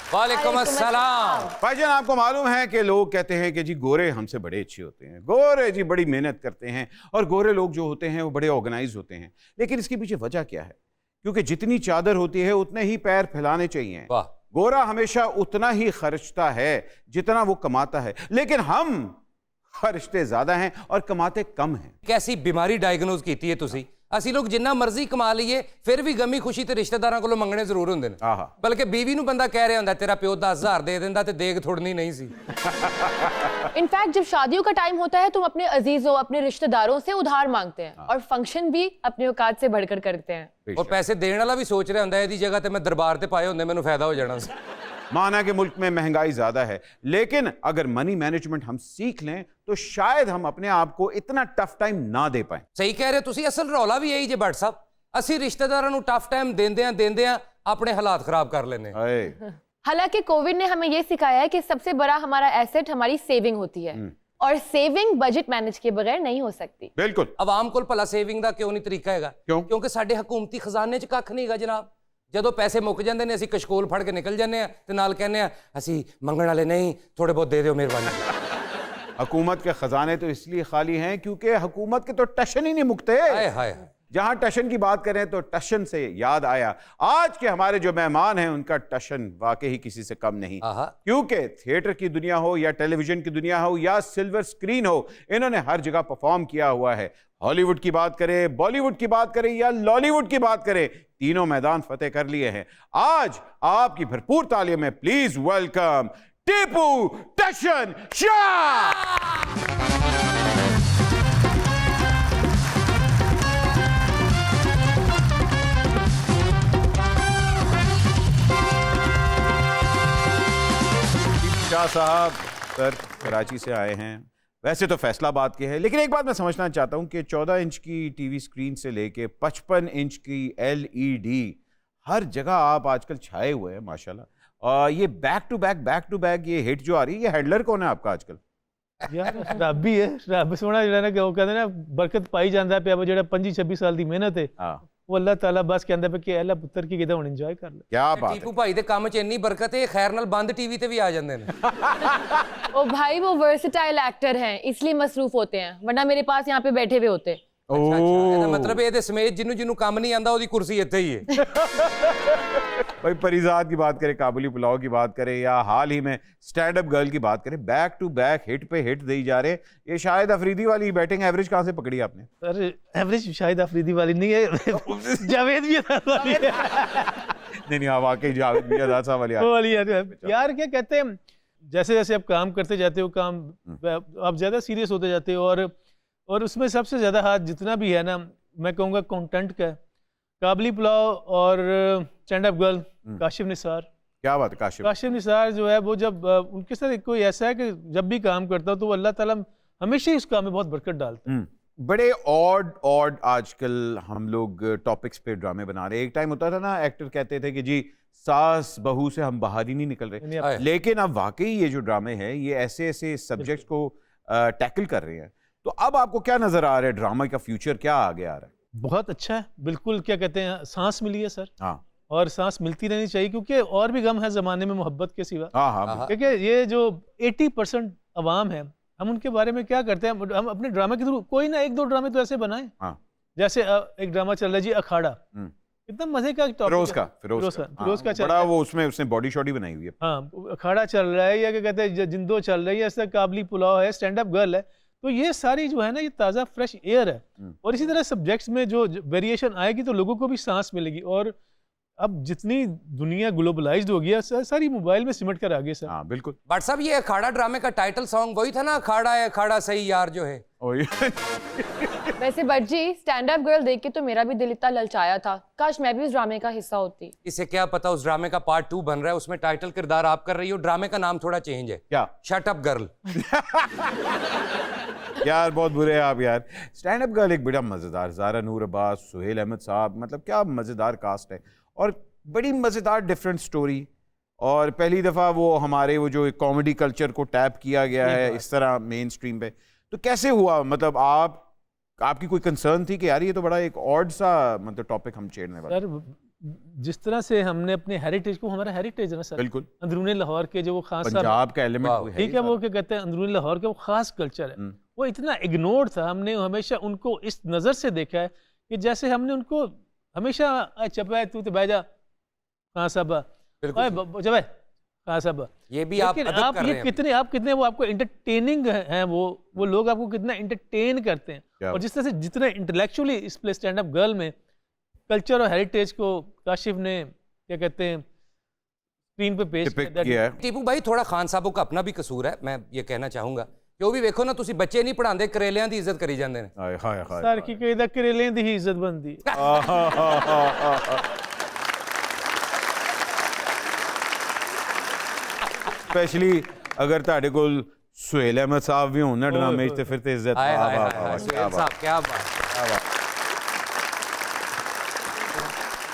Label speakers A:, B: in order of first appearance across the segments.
A: वालेकुम अस्सलाम।
B: भाईजान, आपको मालूम है कि लोग कहते हैं कि जी गोरे हमसे बड़े अच्छे होते हैं, गोरे जी बड़ी मेहनत करते हैं और गोरे लोग जो होते हैं वो बड़े ऑर्गेनाइज होते हैं। लेकिन इसके पीछे वजह क्या है? क्योंकि जितनी चादर होती है उतने ही पैर फैलाने चाहिए।
A: वाह।
B: गोरा हमेशा उतना ही खर्चता है जितना वो कमाता है, लेकिन हम खर्चते ज्यादा हैं और कमाते कम हैं।
A: कैसी बीमारी डायग्नोज की है तुसी? ਅਸੀਂ ਲੋਕ ਜਿੰਨਾ ਮਰਜ਼ੀ ਕਮਾ ਲਈਏ ਫਿਰ ਵੀ ਗਮੀ ਖੁਸ਼ੀ ਤੇ ਰਿਸ਼ਤੇਦਾਰਾਂ ਕੋਲੋਂ ਮੰਗਣੇ ਜ਼ਰੂਰ ਹੁੰਦੇ ਨੇ। ਬਲਕਿ ਬੀਵੀ ਨੂੰ ਬੰਦਾ ਕਹਿ ਰਿਹਾ ਹੁੰਦਾ ਤੇਰਾ ਪਿਓ 10,000 दे ਦਿੰਦਾ ਤੇ ਦੇਗ ਥੋੜਨੀ नहीं सी।
C: इनफैक्ट जब शादियों का टाइम होता है तो हम अपने अजीजों अपने रिश्तेदारों से उधार मांगते हैं और फंक्शन भी अपने औकात से बढ़कर करते हैं।
A: और पैसे देने वाला भी सोच रहा ਹੁੰਦਾ ਇਹਦੀ ਜਗ੍ਹਾ ਤੇ ਮੈਂ ਦਰਬਾਰ ਤੇ ਪਾਏ ਹੁੰਦੇ ਮੈਨੂੰ ਫਾਇਦਾ ਹੋ ਜਾਣਾ ਸੀ।
B: माना कि मुल्क में महंगाई ज्यादा है, लेकिन अगर मनी मैनेजमेंट हम सीख लें तो शायद हम अपने आप को इतना टफ टाइम ना दे पाए।
A: सही कह रहे हो तुसी। असल रौला भी यही जे भट्ट साहब, ਅਸੀਂ ਰਿਸ਼ਤੇਦਾਰਾਂ ਨੂੰ टफ टाइम देंदे अपने हालात खराब कर लेने।
C: हालांकि कोविड ने हमें यह सिखाया है कि सबसे बड़ा हमारा एसेट हमारी सेविंग होती है और सेविंग बजट मैनेज के बगैर नहीं हो सकती।
B: बिल्कुल।
A: आवाम को भला सेविंग का क्यों नहीं तरीका है? क्योंकि साडे हुकूमती खजाने च कख नहीं गा जनाब। ਜਦੋਂ ਪੈਸੇ ਮੁੱਕ ਜਾਂਦੇ ਨੇ ਅਸੀਂ ਕਸ਼ਕੋਲ ਫੜ ਕੇ ਨਿਕਲ ਜਾਂਦੇ ਆ ਤੇ ਨਾਲ ਕਹਿੰਦੇ ਆ ਅਸੀਂ ਮੰਗਣ ਵਾਲੇ ਨਹੀਂ, ਥੋੜੇ ਬਹੁਤ ਦੇ ਦਿਓ ਮਿਹਰਬਾਨੀ।
B: हुकूमत के खजाने तो इसलिए खाली हैं क्योंकि हुकूमत के तो टशन ही नहीं मुकते।
A: हाय हाय।
B: जहां टशन की बात करें तो टशन से याद आया, आज के हमारे जो मेहमान हैं उनका टशन वाकई ही किसी से कम नहीं। क्योंकि थिएटर की दुनिया हो या टेलीविजन की दुनिया हो या सिल्वर स्क्रीन हो, इन्होंने हर जगह परफॉर्म किया हुआ है। हॉलीवुड की बात करें, बॉलीवुड की बात करें या लॉलीवुड की बात करें, तीनों मैदान फतेह कर लिए हैं। आज आपकी भरपूर तालियों में प्लीज वेलकम टीपू टशन शाह। शाह साहब सर कराची से आए हैं, वैसे तो फैसलाबाद के हैं, लेकिन एक बात मैं समझना चाहता हूं कि 14 इंच की टीवी स्क्रीन से लेके 55 इंच की LED हर जगह आप आजकल छाए हुए हैं माशाल्लाह। और ये बैक टू बैक ये हिट जो आ रही है, ये हैंडलर कौन है आपका आजकल?
D: यार रब ही है, रब सोना जो ना वो कहते ना बरकत पाई जाता है जो 25-26 साल की मेहनत है वो अल्लाह ताला बस कहता है कि अल्लाह पुत्र की किदा हुण एंजॉय कर ले।
B: क्या बात है।
A: टीपू भाई दे काम च इन्नी बरकत है, खैर नाल बंद टीवी ते भी आ जांदे ने।
C: ओ भाई वो वर्सेटाइल एक्टर हैं इसलिए मसरूफ होते हैं, वरना मेरे पास यहाँ पे बैठे हुए होते।
A: अच्छा, ਇਹਦਾ ਮਤਲਬ ਇਹਦੇ ਸਮੇਤ ਜਿਹਨੂੰ ਕੰਮ नहीं आंदा ਉਹਦੀ कुर्सी ਇੱਥੇ ही है।
B: भाई परिजात की बात करें, काबुली पुलाव की बात करें या हाल ही में स्टैंड अप गर्ल की बात करें, बैक टू बैक हिट पे हिट दे जा रहे। ये शाहिद अफरीदी वाली बैटिंग एवरेज कहाँ से पकड़ी आपने?
D: सर एवरेज शाहिद अफरीदी वाली नहीं है, जावेद भी वाली है।
B: नहीं वाकई जावेद भी साहब वाली
D: यार क्या कहते हैं, जैसे जैसे आप काम करते जाते हो, काम आप ज्यादा सीरियस होते जाते हो और उसमें सबसे ज्यादा हाथ जितना भी है ना, मैं कहूँगा कंटेंट का। काबुली पुलाव और stand up girl Kashif Nisar.
B: क्या बात है।
D: काशिफ निसार जो है वो जब उनके साथ कोई ऐसा है कि जब भी काम करता हो तो अल्लाह ताला हमेशा ही उस काम में बहुत बरकत डालता है।
B: बड़े ऑड आजकल हम लोग टॉपिक्स पे ड्रामे बना रहे हैं। एक टाइम होता था ना, एक्टर कहते थे कि जी सास बहू से हम बाहर ही नहीं निकल रहे, लेकिन अब वाकई ये जो ड्रामे हैं ये ऐसे ऐसे सब्जेक्ट्स को टैकल कर रहे हैं। तो अब आपको क्या नजर आ रहा है, ड्रामा का फ्यूचर क्या आगे आ रहा है?
D: बहुत अच्छा है, बिल्कुल क्या कहते हैं सांस मिली है सर।
B: हाँ,
D: और सांस मिलती रहनी चाहिए क्योंकि और भी गम है ज़माने में मोहब्बत के सिवा।
B: हाँ,
D: क्योंकि ये जो 80% अवाम है, हम उनके बारे में क्या करते हैं, हम अपने ड्रामे के थ्रू कोई ना एक दो ड्रामे तो ऐसे बनाएं। जैसे एक ड्रामा चल रहा है जी अखाड़ा, कितना मजे का
B: फिरोज का चल रहा है, वो उसने बॉडी शॉडी बनाई हुई है।
D: हाँ, अखाड़ा चल रहा है या क्या कहते हैं जिंदो चल रही है, ऐसा काबुली पुलाव है, स्टैंड अप गर्ल है। तो ये सारी जो है ना ये ताज़ा फ्रेश एयर है। और इसी तरह सब्जेक्ट्स में जो वेरिएशन आएगी तो लोगों को भी सांस मिलेगी। और अब जितनी दुनिया ग्लोबलाइज्ड हो गया, सारी मोबाइल में सिमट कर आ गई सर।
B: हाँ बिल्कुल।
A: बट साहब ये अखाड़ा ड्रामे का टाइटल सॉन्ग वही था ना, अखाड़ा है अखाड़ा सही यार जो है।
C: वैसे बट जी स्टैंड अप गर्ल देख के तो मेरा भी दिल इतना ललचाया था, काश मैं भी उस ड्रामे का हिस्सा होती।
A: इसे क्या पता उस ड्रामे का पार्ट 2 बन रहा है, उसमें टाइटल किरदार आप कर रही हो, ड्रामे का नाम थोड़ा चेंज है।
B: क्या?
A: Shut up girl.
B: यार बहुत बुरे हैं आप यार। स्टैंड अप गर्ल एक बड़ा मजेदार, ज़ारा नूर अब्बास, सुहेल अहमद साहब, मतलब क्या मजेदार कास्ट है और बड़ी मजेदार डिफरेंट स्टोरी। और पहली दफा वो हमारे वो जो कॉमेडी कल्चर को टैप किया गया है इस तरह मेन स्ट्रीम पे, तो कैसे हुआ? मतलब आपकी कोई कंसर्न थी कि यार ये तो बड़ा एक ऑड सा मतलब टॉपिक हम छेड़ने वाले?
D: सर जिस तरह से हमने अपने हेरिटेज को, हमारा हेरिटेज है ना सर,
B: बिल्कुल
D: अंदरूनी लाहौर के जो वो खास
B: पंजाब का एलिमेंट है,
D: ठीक है, वो क्या कहते हैं अंदरूनी लाहौर का वो खास कल्चर है, वो इतना इग्नोर था। हमने हमेशा उनको इस नज़र से देखा है कि जैसे हमने उनको हमेशा चपा तू तो बह जा कहाँ साहब, जब कहाँ साहब,
A: ये भी आप अदब कर रहे हैं।
D: आप कितने वो आपको इंटरटेनिंग हैं, वो लोग आपको कितना इंटरटेन करते हैं। और जिस तरह से जितना इंटेलेक्चुअली इस प्ले स्टैंड अप गर्ल में कल्चर और हेरिटेज को काशिफ ने क्या कहते हैं स्क्रीन पे पेश
B: किया है।
A: टीपू भाई थोड़ा खान साहब का अपना भी कसूर है, मैं ये कहना चाहूंगा। जो भी वेखो ना, तुसी बच्चे नहीं पढ़ाते, करेलियां दी इज्जत करी जांदे ने।
B: हाय हाय हाय
D: सर की कहदा करेलियां दी ही इज्जत बनदी।
B: स्पेशली अगर ਤੁਹਾਡੇ ਕੋਲ सुहेल अहमद साहब भी हों ना ड्रामे ਤੇ ਫਿਰ ਤੇ इज्जत
A: सुहेल साहब क्या बात।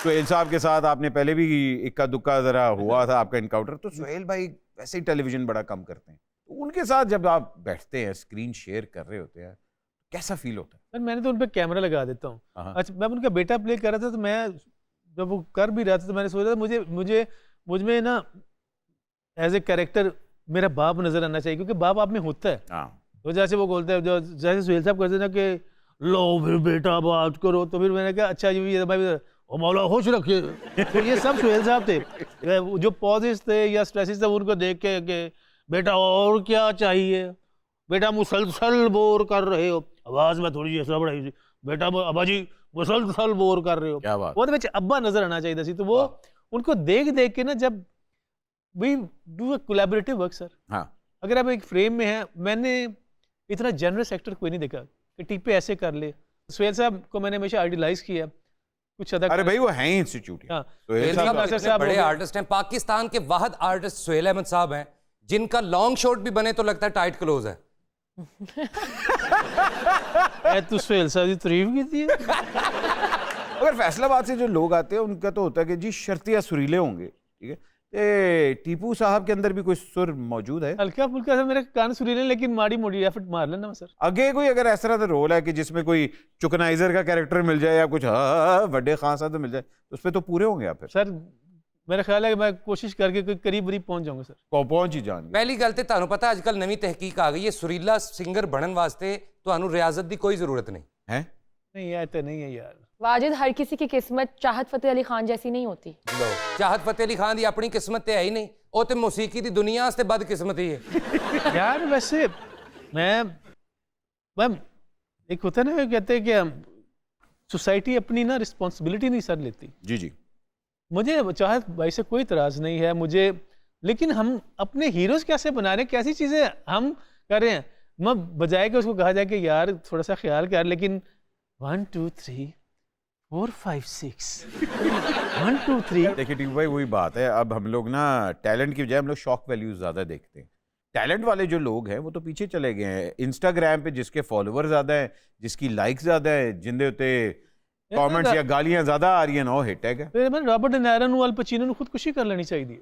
B: सुहेल साहब के साथ आपने पहले भी इक्का दुक्का जरा हुआ था आपका इनकाउंटर, तो सुहेल भाई वैसे ही टेलीविजन बड़ा कम करते हैं, तो उनके साथ जब आप बैठते हैं स्क्रीन शेयर कर रहे होते हैं कैसा फील होता है?
D: सर मैंने तो उन पर कैमरा लगा देता हूँ। अच्छा, मैं उनका बेटा प्ले कर रहा था, तो मैं जब वो कर भी रहा था तो मैंने सोचा था मुझ में ना एज ए कैरेक्टर मेरा बाप नजर आना चाहिए, क्योंकि बाप आप में होता है। तो जैसे वो बोलते हैं, जो जैसे सुहेल साहब कहते हैं ना कि लो फिर बेटा बात करो, तो फिर मैंने कहा अच्छा ये भाई ओ मौला खुश रखे। तो ये सब सुहेल साहब थे, जो पॉजेस थे या स्ट्रेसेस थे उनको देख के कि बेटा और क्या चाहिए, बेटा मुसलसल बोर कर रहे हो, आवाज में थोड़ी ऐसा बढ़ाई, बेटा अब्बा जी मुसलसल बोर कर रहे हो,
B: क्या बात।
D: वो अब्बा नजर आना चाहिए था। तो वो उनको देख देख के ना, जब we do a collaborative work sir.
B: हाँ,
D: अगर आप एक फ्रेम में हैं, मैंने इतना जनरस एक्टर कोई नहीं देखा कि टिप्पे ऐसे कर ले। सुहेल साहब को मैंने हमेशा आइडियलाइज किया कुछ अदा।
B: अरे भाई वो हैं इंस्टीट्यूट।
D: हाँ,
A: सुहेल साहब बड़े आर्टिस्ट हैं, पाकिस्तान के वाहिद आर्टिस्ट सुहेल अहमद साहब हैं, जिनका लॉन्ग शॉट भी बने तो लगता है टाइट क्लोज है।
D: तू सुहेल साहब की तारीफ की थी।
B: अगर फैसलाबाद से जो लोग आते हैं उनका तो होता है कि जी शर्तिया सुरीले होंगे, ठीक है, टीपू साहब के अंदर भी कोई सुर मौजूद है?
D: हल्का फुल्का सा मेरे कान सुरीले, लेकिन माड़ी मोड़ी एफर्ट मार लेना सर।
B: आगे कोई अगर ऐसा तो रोल है कि जिसमें कोई चुकनाइजर का कैरेक्टर मिल जाए या कुछ बड़े खान साहब तो मिल जाए, तो उस पर तो पूरे होंगे आप फिर?
D: सर मेरा ख्याल है कि मैं कोशिश करके कोई करीब पहुंच जाऊंगा सर।
B: पहुंच ही जाएंगे।
A: पहली गल ते तुहानू पता आजकल नवी तहकीक आ गई है, सुरीला सिंगर बनने वास्ते तुहानू रियाजत की कोई जरूरत नहीं
B: है।
D: नहीं यार, तो नहीं है यार।
C: वाजिद, हर किसी की किस्मत चाहत फतेह अली खान जैसी नहीं होती।
A: लो, चाहत फतेह अली खान की अपनी किस्मत तो है ही नहीं, वो तो मौसीकी की दुनिया से बदकिस्मत ही है।
D: यार वैसे मैं एक होता है ना, कहते हैं कि सोसाइटी अपनी ना रिस्पॉन्सिबिलिटी नहीं सर लेती।
B: जी जी,
D: मुझे चाहत भाई से कोई इतराज नहीं है मुझे, लेकिन हम अपने हीरोज कैसे बना रहे हैं, कैसी चीजें हम कर रहे हैं। मैं बजाय कि उसको कहा जाए कि यार थोड़ा सा ख्याल कर, लेकिन 1 2 3 4 5 6 1 2 3।
B: देखिए टीपू भाई वही बात है, अब हम लोग ना टैलेंट की बजाय हम लोग शॉक वैल्यूज ज्यादा देखते हैं। टैलेंट वाले जो लोग हैं वो तो पीछे चले गए हैं। इंस्टाग्राम पे जिसके फॉलोवर ज्यादा हैं, जिसकी लाइक ज्यादा है, जिंदे होते कमेंट्स या गालियां ज्यादा आ रही हैं, नो हिट है।
D: फिर मैं रॉबर्ट डी नायरो नु अल पचीनो नु खुदकुशी कर लेनी चाहिए।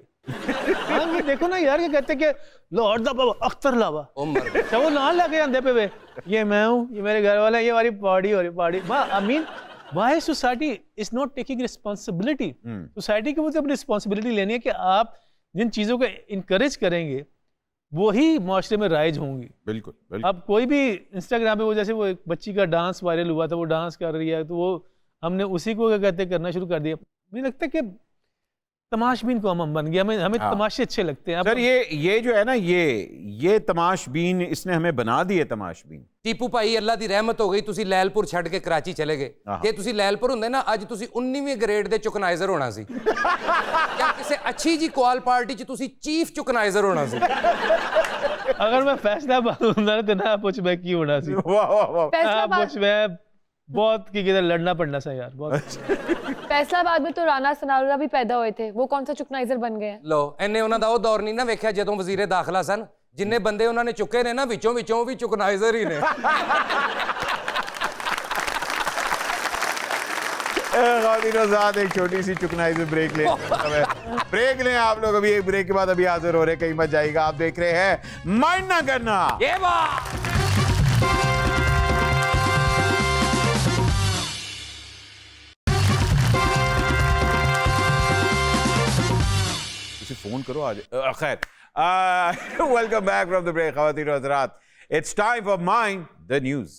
D: हां ये देखो ना यार, ये कहते कि लाहौर दा बाबा अख्तर लावा अच्छा वो नाल लगे आंदे पे वे, ये मैं हूं, ये मेरे घर वाले, ये हमारी पार्टी हो रही party. I mean why society is not taking responsibility. Society की वो अपनी रिस्पांसिबिलिटी लेनी है कि आप जिन चीजों को इनकरेज करेंगे वही माशरे में राइज होंगी।
B: बिल्कुल, बिल्कुल।
D: अब कोई भी इंस्टाग्राम पे वो जैसे वो एक बच्ची का डांस वायरल हुआ था, वो डांस कर रही है, तो वो हमने उसी को क्या कहते करना शुरू कर दिया। मुझे लगता है कि तमाशबीन को हम बन गया, हमें तमाशे अच्छे लगते हैं।
B: सर ये जो है ना, ये तमाशबीन इसने हमें बना दिए तमाशबीन।
A: टीपू भाई अल्लाह दी रहमत हो गई, तुसी लैलपुर छड़ के कराची चले गए। जे तुसी लैलपुर हुंदे ना, अज तुसी 19वीं ग्रेड दे चुकनाइजर होना सी। या किसी अच्छी जी कॉल पार्टी च तुसी चीफ चुकनाइजर होना सी।
D: अगर मैं फैसलाबाद हुंदा तो ना पूछ मैं की होना सी।
B: वाह वाह वाह।
C: फैसलाबाद
D: मैं बहुत की किधर लड़ना पड़ना सा यार, बहुत।
C: फैसलाबाद में तो राना सनाउल्लाह भी पैदा हुए थे, वो कौन सा चुकनाइजर बन गए हैं?
A: लो, इन्ने उन्हां दा वो दौर नहीं ना वेख्या जदों वजीरे दाखिला सन, जिन्ने बंदे उन्होंने चुके ने ना, विचों विचों भी चुकनाइजर ही ने।
B: एक छोटी सी चुकनाइजर ब्रेक ले ब्रेक लें आप लोग। अभी एक ब्रेक के बाद अभी हाजिर हो रहे, कहीं मत जाएगा। आप देख रहे हैं माइंड ना करना।
A: ये बात
B: फोन करो आज। खैर, welcome back from the break. ख़वातीन और हज़रात, it's time for mind the news.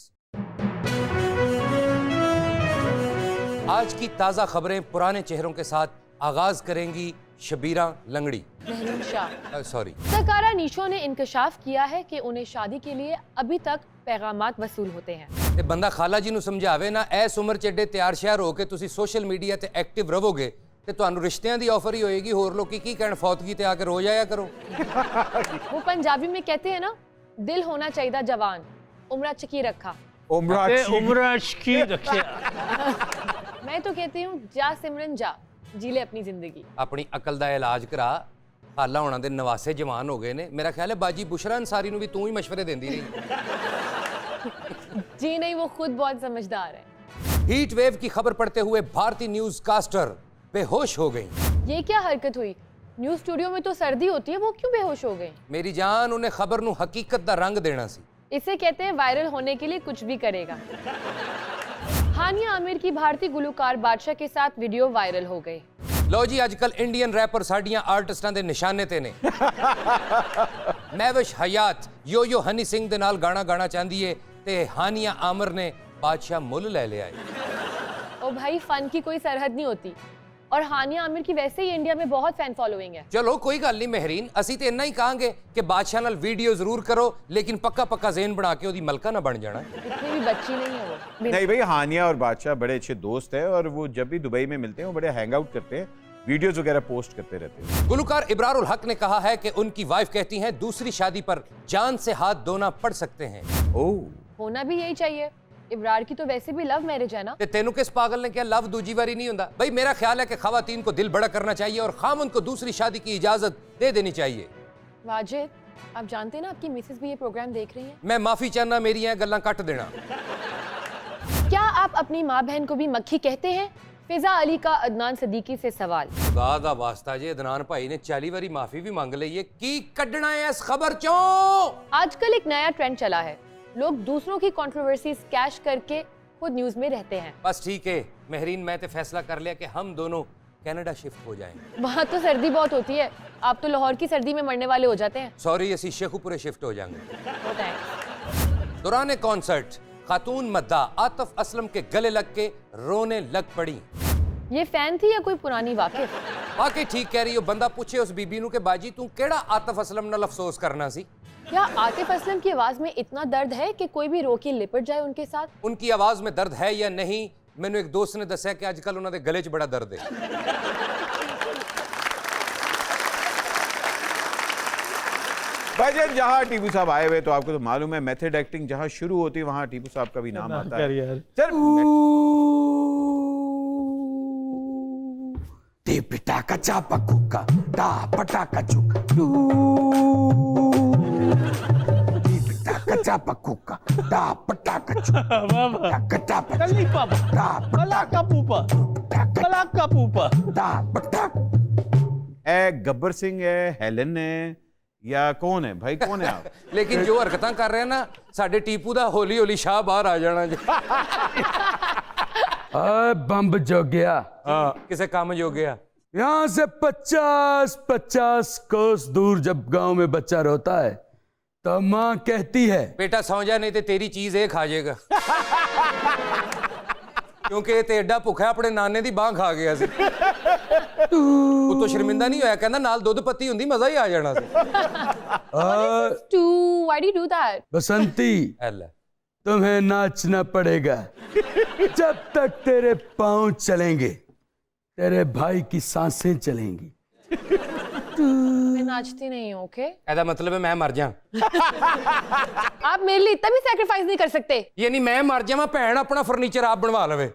A: आज की ताज़ा खबरें पुराने चेहरों के साथ आगाज करेंगी शबीरा लंगड़ी।
C: महरून शाह।
A: सॉरी।
C: सकारा नीशो ने इंकशाफ किया है कि उन्हें शादी के लिए अभी तक पैगामात वसूल होते हैं।
A: ते बंदा खाला जी नूं समझावे ना, ऐस उम्र च एडे तैयार श्यार हो के तुसी सोशल मीडिया ते एक्टिव रहोगे ते तुहानू रिश्तियां दी ऑफर ही होएगी। होर लोग की कहण फौतगी ते आके रो जाया करो।
C: वो पंजाबी में कहते हैं ना, दिल होना चाहिए जवान, उम्र चकी रखा।
D: उम्र की रखे।
C: मैं तो कहती हूँ जा सिमरन जा, जी ले अपनी जिंदगी।
A: अपनी अकल दा इलाज करा। खाला होना दे नवासे जवान हो गए ने। मेरा ख्याल है बाजी बुशरा अंसारी नूं भी तू ही मशवरे देंदी रही।
C: जी नहीं, वो खुद बहुत समझदार है।
A: हीट वेव की खबर पढ़ते हुए भारतीय न्यूज कास्टर बेहोश हो गई।
C: ये क्या हरकत हुई? न्यूज स्टूडियो में तो सर्दी होती है, वो क्यों बेहोश हो गई?
A: मेरी जान, उन्हें खबर नूं हकीकत दा रंग देना सी।
C: इसे कहते हैं वायरल होने के लिए कुछ भी करेगा। हानिया आमिर की भारतीय गुलकार बादशाह के साथ वीडियो वायरल हो गई।
A: लो जी, अजकल इंडियन रैपर साडियां आर्टिस्टां दे निशाने ते ने। महविश हयात यो हनी सिंह दे नाल गाना गाना चाहती है ते हानिया आमिर ने बादशाह मुल ले लिया है।
C: ओ भाई, फन की कोई सरहद नहीं होती, और हानिया आमिर की वैसे ही इंडिया में बहुत फैन फॉलोइंग है।
A: चलो कोई गल नहीं महरीन, असी तो इन्ना ही कहांगे कि बादशाह नाल वीडियो जरूर करो, लेकिन पक्का पक्का ज़ेन बना के ओदी मलका ना बन जाना।
C: इतनी भी बच्ची नहीं है वो।
B: नहीं भाई, हानिया और बादशाह बड़े अच्छे दोस्त हैं और वो जब भी दुबई में मिलते हैं वो बड़े हैंग आउट करते हैं, वीडियोस वगैरह पोस्ट करते रहते हैं।
A: गुलकार इब्रारुल हक ने कहा है कि उनकी वाइफ कहती हैं दूसरी शादी पर जान से हाथ धोना पड़ सकते हैं।
B: ओह,
C: होना भी यही चाहिए। इब्रार की तो वैसे भी लव मैरिज है ना।
A: ते तेनू किस पागल ने क्या लव दूजी बारी नहीं होता? भाई मेरा ख्याल है कि खवातीन को दिल बड़ा करना चाहिए और खामन को दूसरी शादी की इजाजत दे देनी चाहिए।
C: वाजिद, आप जानते हैं ना आपकी मिसेस भी ये प्रोग्राम देख रही है।
A: मैं माफी चाहना, मेरी हैं गल्लां कट देना।
C: क्या आप अपनी माँ बहन को भी मक्खी कहते हैं? फिजा अली का अदनान सदीकी से सवाल।
A: खुदा दा वास्ता जी, अदनान भाई ने 40 बारी माफी भी मांग ली है। की कड्डना है इस खबर चों?
C: आजकल एक नया ट्रेंड चला है, लोग दूसरों की कंट्रोवर्सीज कैश करके खुद न्यूज में रहते हैं।
A: बस ठीक है महरीन, मैं तो फैसला कर लिया कि हम दोनों कनाडा शिफ्ट हो जाएंगे।
C: वहाँ तो सर्दी बहुत होती है, आप तो लाहौर की सर्दी में मरने वाले हो जाते हैं।
A: सॉरी, असी शेखुपुरे शिफ्ट हो जाएंगे।
C: होता है।
A: दौरान कॉन्सर्ट खातून मद्दा आतिफ असलम के गले लग के रोने लग पड़ी।
C: ये फैन थी या कोई पुरानी वाकिफ?
A: वाकई ठीक कह रही हो। बंदा पूछे उस बीबी नू के बाजी तू केड़ा आतिफ असलम नाल अफसोस करना सी।
C: क्या आतिफ असलम की आवाज में इतना दर्द है कि कोई भी रो के लिपट जाए उनके साथ?
A: उनकी आवाज में दर्द है या नहीं, मैंने एक दोस्त ने दस्या कि आजकल उन्होंने गले च बड़ा दर्द है।
B: भाईजान, जहाँ टीपू साहब आए हुए तो आपको तो मालूम है मेथड एक्टिंग जहाँ शुरू होती है वहाँ टीपू साहब का भी नाम आता है।
E: Tipitaka chapa kuka, da pataka chuka. Tipitaka chapa kuka, da pataka chuka. Taka chapa
D: कली पापा,
E: da
D: कला का पूपा, कला का पूपा।
E: da pataka.
B: ए गब्बर सिंह है, हेलन है, या कौन है भाई, कौन है आप?
A: लेकिन जो हरकतां कर रहे हैं ना साडे टीपू दा हौली हौली शाह बाहर आ जाना जी।
E: बम्ब जो गया
A: किसे काम जो गया।
E: यहाँ से 50-50 कोस दूर जब गांव में बच्चा रोता है तो माँ कहती है
A: बेटा सौ जा, नहीं तो तेरी चीज ये खा जाएगा। क्योंकि ये तो एडा भुखा अपने नाने दी बांह खा गया सी। वो तो शर्मिंदा नहीं होया, कहना नाल दुध पत्ती हुंदी मजा ही आ जाना सी।
C: Why do you do that?
E: Basanti
A: L
E: तुम्हें नाचना पड़ेगा। जब तक तेरे पांव चलेंगे तेरे भाई की सांसें चलेंगी।
C: मैं नाचती नहीं हूँ, ओके?
A: ऐसा मतलब है मैं मर जा।
C: आप मेरे लिए इतना भी सैक्रिफाइस नहीं कर सकते।
A: ये नहीं मैं मर जावां, भैन अपना फर्नीचर आप बनवा लवे।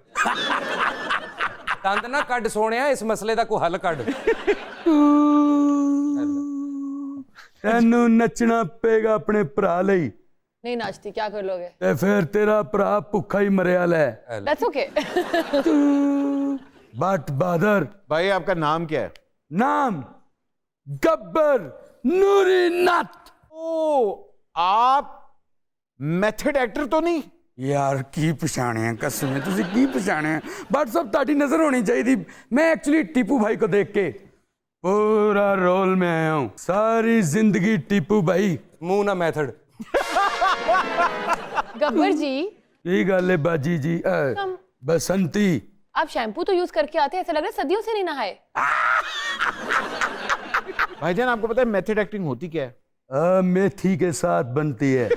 A: दंद ना कड सोनिया, इस मसले दा कोई हल कड।
E: तेनू नचना पेगा अपने भरा लई,
C: नहीं नाचती, क्या कर लोगे?
E: ते फिर तेरा भरा भुखा ही मरिया ले।
C: That's okay.
E: बट बहादुर
B: भाई आपका नाम क्या है?
E: नाम गब्बर नूरी नाथ।
B: ओ, आप मेथड एक्टर तो नहीं?
E: यार की पछाणिया कसम तुसी की पछाणिया। बट सब ताड़ी नजर होनी चाहिए। मैं एक्चुअली टीपू भाई को देख के पूरा रोल में आया हूँ, सारी जिंदगी टीपू भाई।
A: मुंह ना मेथड।
C: गब्बर जी,
E: ये गल है बाजी जी। बसंती,
C: आप शैम्पू तो यूज करके आते हैं, ऐसा लग रहा है सदियों से नहीं नहाए।
B: भाईजान आपको पता है मेथड एक्टिंग होती क्या है?
E: मेथी के साथ बनती है।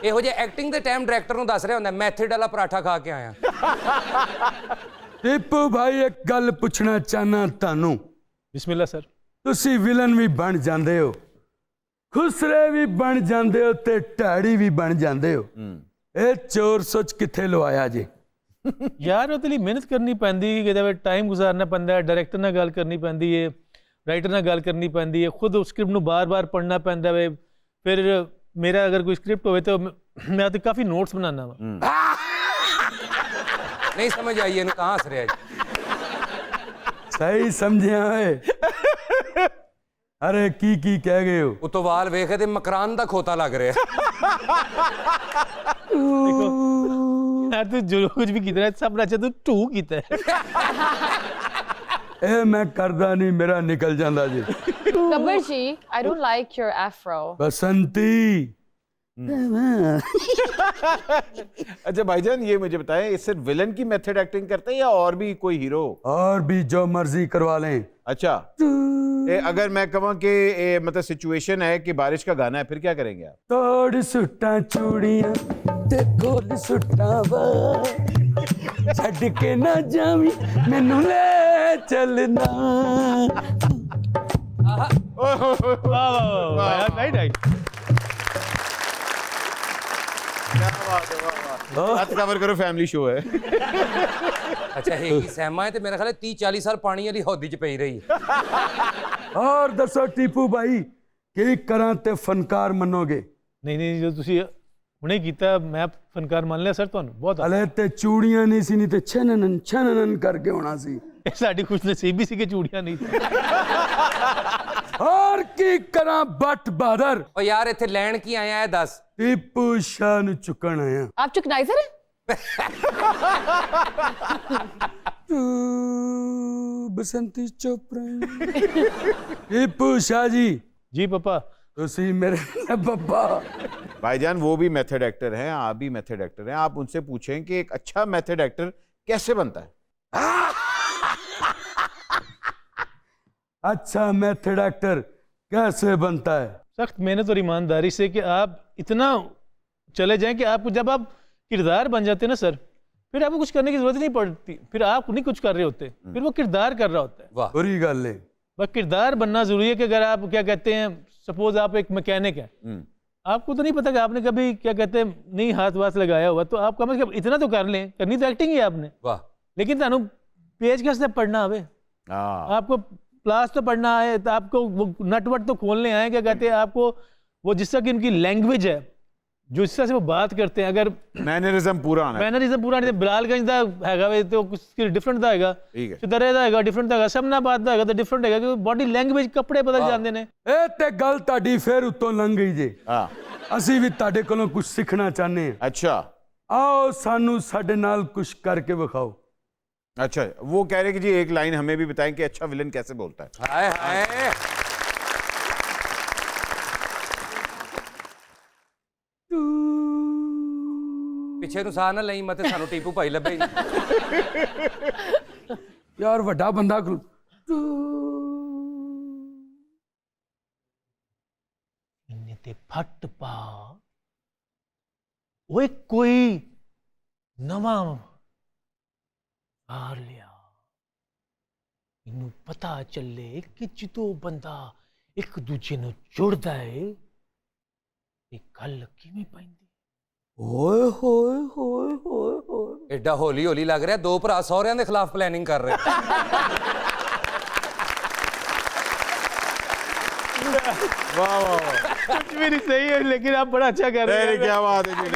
A: ਇਹੋ ਜਿਹੇ ਐਕਟਿੰਗ ਦੇ ਟਾਈਮ ਡਾਇਰੈਕਟਰ ਨੂੰ ਦੱਸ ਰਿਹਾ ਹੁੰਦਾ ਮੈਥਡ ਵਾਲਾ ਪਰਾਠਾ ਖਾ ਕੇ ਆਇਆ।
E: टीपू भाई एक गल पूछना चाहना तानू,
D: बिस्मिल्लाह सर।
E: तुसी विलन भी बन जांदे हो, खुसरे भी बन जांदे हो ते ढाड़ी भी बन जांदे हो, ए चोर सोच किथे लवाया जे?
D: यार ਉਹਦੇ ਲਈ ਮਿਹਨਤ ਕਰਨੀ ਪੈਂਦੀ ਹੈ, ਕਿਤੇ ਟਾਈਮ ਗੁਜ਼ਾਰਨਾ ਪੈਂਦਾ ਹੈ, ਡਾਇਰੈਕਟਰ ਨਾਲ ਗੱਲ ਕਰਨੀ ਪੈਂਦੀ ਹੈ, ਰਾਈਟਰ ਨਾਲ ਗੱਲ ਕਰਨੀ ਪੈਂਦੀ ਹੈ, ਖੁਦ ਸਕ੍ਰਿਪਟ ਨੂੰ ਬਾਰ-ਬਾਰ ਪੜ੍ਹਨਾ ਪੈਂਦਾ ਹੈ। ਫਿਰ ਮੇਰਾ ਅਗਰ ਕੋਈ ਸਕ੍ਰਿਪਟ ਹੋਵੇ ਤਾਂ ਮੈਂ ਤੇ ਕਾਫੀ ਨੋਟਸ ਬਣਾਉਣਾ ਵਾ।
A: ਨਹੀਂ ਸਮਝ ਆਈ ਇਹਨੂੰ ਕਹਾਂ ਹੱਸ ਰਿਹਾ ਜੀ।
E: सही समझिया है। अरे की कह गए हो?
A: ਉਤੋਂ ਵਾਲ ਵੇਖੇ ਤੇ ਮਕਰਾਨ ਦਾ ਖੋਤਾ ਲੱਗ ਰਿਹਾ।
D: यार तू जो कुछ भी कीता है सब अच्छा तू टू कीता है।
E: ए मैं करदा नहीं, मेरा निकल जांदा जी।
C: गब्बर जी, I don't like your afro.
E: बसंती,
B: अच्छा भाईजान ये मुझे बताएं, ये सिर्फ विलन की मेथड एक्टिंग करते हैं या और भी कोई हीरो?
E: और भी जो मर्जी करवा लें।
B: अच्छा, अगर मैं कहूँ कि मतलब सिचुएशन है कि बारिश का गाना है, फिर क्या करेंगे आप?
E: तोड़ सुट्टा चूड़ियां ते गोल सुट्टा छड़ के ना जावी मैनू ले चलना।
D: वाह वाह वाह यार, राइट राइट।
B: हाथ कवर करो, फैमिली शो है।
A: ਅੱਛਾ ਹੈਗੀ ਸਹਿਮਾ ਹੈ ਤੇ ਮੇਰੇ ਖਿਆਲ 30-40 ਸਾਲ ਪਾਣੀ ਵਾਲੀ ਹੌਦੀ 'ਚ ਪਈ ਰਹੀ ਹੈ।
E: और दसो टीपू भाई की करा ते फनकार मनोगे?
D: नहीं जो ਤੁਸੀਂ ਹੁਣੇ ਕੀਤਾ मैं फनकार मान लिया सर ਤੁਹਾਨੂੰ बहुत।
E: हले ते चूड़ियां नहीं सी, नहीं ते छनन करके होना सी।
D: ਸਾਡੀ खुशनसीबी सी कि चूड़ियां नहीं थी।
E: और की करा बट बहादुर?
A: ਓ ਯਾਰ ਇੱਥੇ ਲੈਣ ਕੀ ਆਇਆ ਇਹ ਦੱਸ।
E: टीपू शाह नु चुकन आया।
C: आप चुकनाइजर हैं?
E: बसंती चोपड़ा। टीपू शाह जी
D: जी पापा।
E: तुसी मेरे पापा।
B: भाईजान वो भी मेथड एक्टर हैं, आप भी मेथड एक्टर हैं, आप उनसे पूछें कि एक अच्छा मेथड एक्टर कैसे बनता है?
D: अच्छा मेथड एक्टर कैसे बनता है? सख्त मेहनत और ईमानदारी से कि आप इतना चले जाएं कि आप जब आप किरदार बन जाते हैं ना सर, फिर आपको कुछ करने की जरूरत ही नहीं पड़ती, फिर आप नहीं कुछ कर रहे होते, फिर वो किरदार कर रहा होता है।
A: वाह
E: बुरी गल है।
D: बस किरदार बनना जरूरी है कि अगर आप क्या कहते हैं, सपोज आप एक मैकेनिक है, आपको तो नहीं पता कि आपने कभी क्या कहते हैं नहीं हाथ वाथ लगाया हुआ, तो आप कम से कम इतना तो कर लें, करनी तो एक्टिंग ही है आपने।
A: वाह
D: लेकिन तानू पेज कैसे पढ़ना आवे, आपको प्लास तो पढ़ना है, तो आपको वो नटवट तो खोलने आए, क्या कहते हैं आपको वो जिस तरह की उनकी लैंग्वेज है, जो इस तरह से वो बात करते हैं, अगर
B: मैनरिज्म पूरा आना है।
D: मैनरिज्म पूरा नहीं, बिलालगंज दा हैगा वे तो कुछ डिफरेंट दा हैगा,
B: ठीक है,
D: सिदरे दा हैगा डिफरेंट दा हैगा, समनाबाद दा हैगा तो डिफरेंट हैगा, क्योंकि बॉडी लैंग्वेज कपड़े बदल जाते ने।
E: ए ते गल ताडी फिर उत्तों लंघ गई जे।
B: हाँ
E: ਅਸੀਂ ਵੀ ਤੁਹਾਡੇ ਕੋਲੋਂ ਕੁਝ ਸਿੱਖਣਾ ਚਾਹੁੰਦੇ ਹਾਂ।
B: अच्छा
E: आओ सानू ਸਾਡੇ ਨਾਲ ਕੁਝ ਕਰਕੇ ਵਿਖਾਓ।
B: अच्छा, वो कह रहे कि जी एक लाइन हमें भी बताएं कि अच्छा विलन कैसे बोलता है।
A: ਹਾਏ ਹਾਏ ਪਿੱਛੇ ਨੂੰ ਸਾਹ ਨਾ ਲਈ ਮਤੇ ਸਾਨੂੰ ਟੀਪੂ ਭਾਈ ਲੱਭੇ ਹੀ।
E: ਯਾਰ ਵੱਡਾ ਬੰਦਾ
D: इन्ने ते फट पा ओए कोई नवा आ लिया, इनू पता चले कि जो बंदा एक दूजे ਨੂੰ ਜੁੜਦਾ ਹੈ ਇਹ ਗੱਲ ਕਿਵੇਂ ਪੈਂਦੀ।
E: ਓਏ ਹੋਏ ਹੋਏ ਹੋਏ ਹੋਏ।
A: ਐਡਾ ਹੌਲੀ ਹੌਲੀ ਲੱਗ ਰਿਹਾ ਦੋ ਭਰਾ ਸਹੁਰਿਆਂ ਦੇ ਖਿਲਾਫ ਪਲੈਨਿੰਗ ਕਰ ਰਹੇ।
B: वाह वाह वाह,
D: कुछ भी नहीं सही है, लेकिन आप बड़ा अच्छा कर रहे हैं।
B: क्या बात है जी।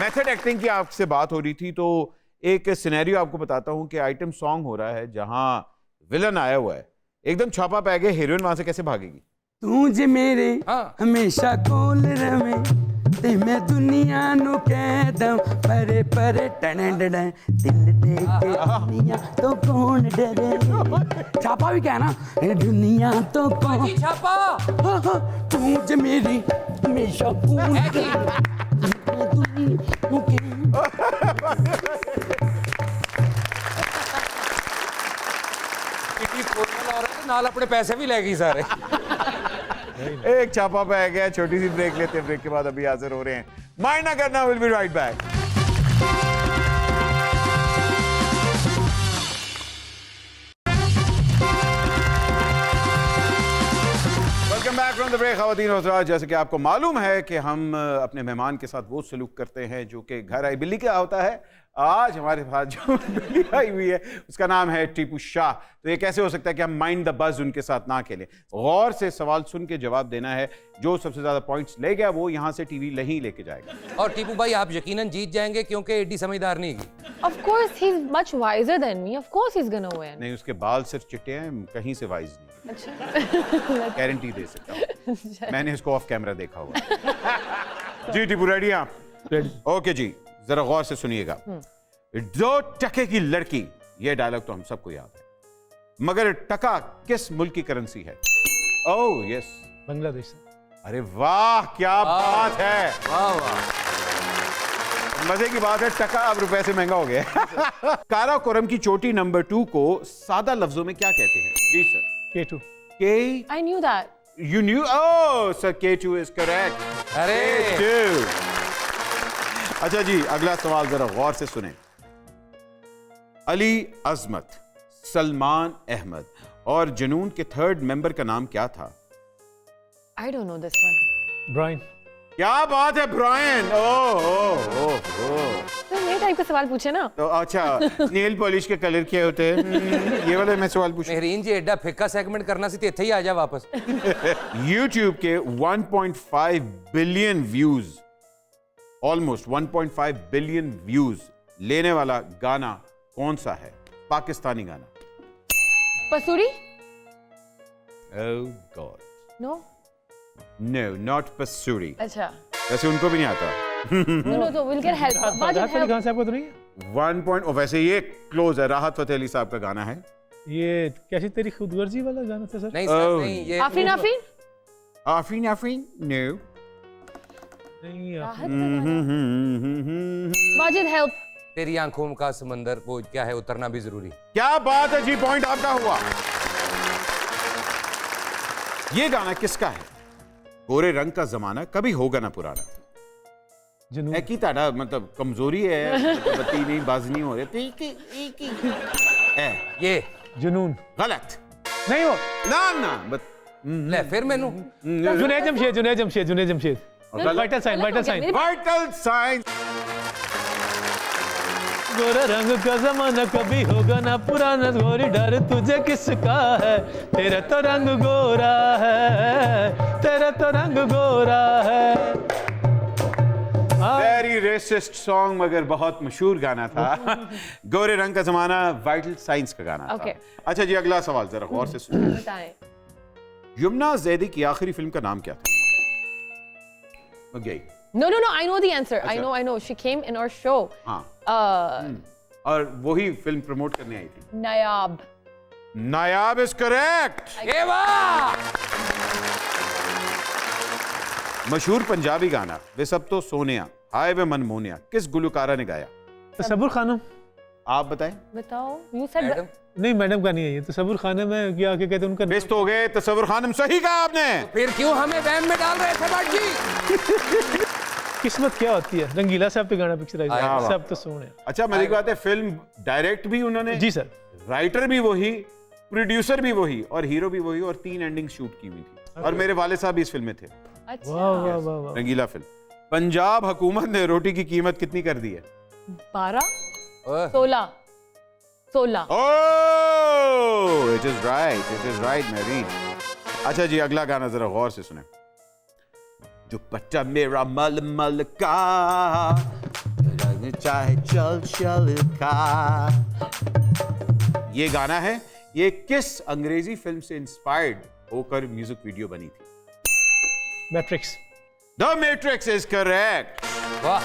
B: मेथड एक्टिंग की आपसे बात हो रही थी, तो एक सिनेरियो आपको बताता हूं कि आइटम सॉन्ग हो रहा है जहां विलन आया हुआ है, एकदम छापा पै गया, हीरोइन वहां से कैसे भागेगी?
E: तू जे मेरे
A: हाँ।
E: हमेशा कोल रवे ते मैं दुनिया नु कह दूं परे परे टन टन दिल दे के दुनिया तो कौन डरे छापा भी कहना दुनिया तो कौन
A: जी छापा
E: तू ज मेरी हमेशा कौन मैं दुनिया नु कह
A: कितनी खोलने और नाल अपने पैसे भी ले गई सारे
B: एक छापा पे आ गया, छोटी सी ब्रेक लेते हैं, ब्रेक के बाद अभी हाजिर हो रहे हैं। माइंड ना करना, will be right back. Welcome back from the break. ख़वातीन और हज़रात, जैसे कि आपको मालूम है कि हम अपने मेहमान के साथ वो सलूक करते हैं जो कि घर आई बिल्ली का होता है। आज हमारे पास जो बिल्ली आई हुई है उसका नाम है टीपू शाह। तो ये कैसे हो सकता है कि हम माइंड द बज उनके साथ ना खेलें? गौर से सवाल सुन के जवाब देना है। जो सबसे ज्यादा पॉइंट्स ले गया वो यहाँ से टीवी नहीं लेके जाएगा।
A: और टीपू भाई आप यकीनन जीत जाएंगे क्योंकि एडी समझदार नहीं है।
C: Of course he's much wiser than me. Of course he's gonna win.
B: नहीं, उसके बाल सिर्फ चिट्टे हैं, कहीं से वाइज नहीं।
C: अच्छा
B: गारंटी दे सकता हूँ, मैंने इसको ऑफ कैमरा देखा हुआ। जी टीपू, रेडी आप? ओके जी, जरा गौर से सुनिएगा। 2 टके की लड़की, ये डायलॉग तो हम सबको याद है, मगर टका किस मुल्क की करेंसी है? ओह यस,
D: बांग्लादेश से।
B: अरे वाह, क्या बात है,
A: वाह वाह,
B: मजे की बात है। टका अब रुपए से महंगा हो गया। काराकोरम की चोटी नंबर 2 को सादा लफ्जों में क्या कहते हैं? जी सर।
D: K2।
B: के
C: I knew that.
B: You new? Oh sir, K2 is correct.
A: अरे
B: K2। अच्छा जी, अगला सवाल जरा गौर से सुने। अली अजमत, सलमान अहमद और जुनून के 3rd मेंबर का नाम क्या था?
C: I don't know this one.
D: Brian.
B: क्या बात है, ब्रायन। ओह ओह ओह ओह।
C: तो नए टाइप का सवाल पूछे ना।
B: तो अच्छा, नेल पॉलिश के कलर क्या होते हैं? ये वाले मैं सवाल पूछ।
A: मेहरीन जी एडा फिक्का सेगमेंट करना सी ते इत्थे ही आ जा वापस।
B: YouTube के 1.5 billion views, almost 1.5 billion views लेने वाला गाना कौन सा है? पाकिस्तानी गाना।
C: Pasoori?
B: Oh God.
C: No.
B: No, not Pasuri.
C: अच्छा।
B: वैसे उनको भी नहीं आता।
C: No, तो we'll get help. Wajid
D: राहत अली
C: help.
D: खान साहब को तो नहीं है?
B: 1 पॉइंट, वैसे ये क्लोज है, राहत फतेह अली साहब का गाना है।
D: ये कैसी तेरी खुदगर्जी वाला गाना था सर?
A: नहीं सर
B: Oh.
A: नहीं, ये
C: आफरीन आफरीन?
B: आफरीन आफरीन? No.
D: नहीं आप-
C: राहत का गाना। वाजिद help.
A: तेरी आंखों का समंदर, वो क्या है, उतरना भी जरूरी।
B: क्या बात है जी, पॉइंट आपका हुआ। ये गाना किसका है? गोरे रंग का जमाना कभी होगा ना पुराना।
D: जुनून।
B: है कि ताड़ा मतलब कमजोरी है, बत्ती नहीं बाज नहीं हो रही है।
A: ये
D: जुनून।
B: गलत।
D: नहीं हो।
B: ना
A: ले फिर मैनू
D: Junaid Jamshed, Junaid Jamshed, Junaid Jamshed. Vital sign, vital sign.
B: Vital sign.
D: गोरा रंग का जमाना कभी होगा ना पुराना, गोरी डर तुझे किसका है, तेरा तो रंग गोरा है, तेरा तो रंग गोरा है।
B: वेरी रेसिस्ट सॉन्ग, मगर बहुत मशहूर गाना था। गोरे रंग का जमाना वाइटल साइंस का गाना
C: Okay.
B: था। अच्छा जी, अगला सवाल जरा गौर से सुनिए।
C: बताएं।
B: यमुना जैदी की आखिरी फिल्म का नाम क्या था? Okay.
C: No, I know the answer. I know. She came in our show.
B: हाँ,
C: Uh,
B: और वही फिल्म प्रमोट करने आई थी।
C: नायाब.
B: नायाब इज करेक्ट।
A: ए वाह,
B: मशहूर पंजाबी गाना वे सब तो सोनिया हाय वे मनमोनिया किस गुलकारा ने गाया?
D: तसव्वुर खानम।
B: आप बताएं।
C: बताओ. You said.
A: मैडम
D: नहीं मैडम का नहीं है ये, तसव्वुर खानम है। क्या क्या कहते हैं उनका?
B: बेस्ट हो गए, तसव्वुर खानम सही कहा आपने।
A: फिर क्यों हमें वहम में डाल रहे थे भट्ट जी?
D: किस्मत क्या होती है। रंगीला साहब पे गाना पिक्चराइज
B: हाँ,
D: है, सब तो सोने।
B: अच्छा, मजे की बात है, फिल्म डायरेक्ट भी उन्होंने,
D: जी सर।
B: राइटर भी वही, प्रोड्यूसर भी वही और हीरो भी वही, और 3 एंडिंग शूट की हुई थी। और मेरे वाले साहब भी इस फिल्म में थे।
C: अच्छा.
D: वाह वाह वाह वाह।
B: रंगीला फिल्म। पंजाब हुकूमत ने रोटी की कीमत कितनी कर दी है?
C: 12.
A: ओह,
C: 16.
B: ओह, इट इज राइट मेरी। अच्छा जी, अगला गाना जरा गौर से सुने। दुपट्टा मेरा मल मल का, रंग चाहे चल चल का। ये गाना है, ये किस अंग्रेजी फिल्म से इंस्पायर्ड होकर म्यूजिक वीडियो बनी थी?
D: Matrix.
B: The matrix is correct.
A: वाह,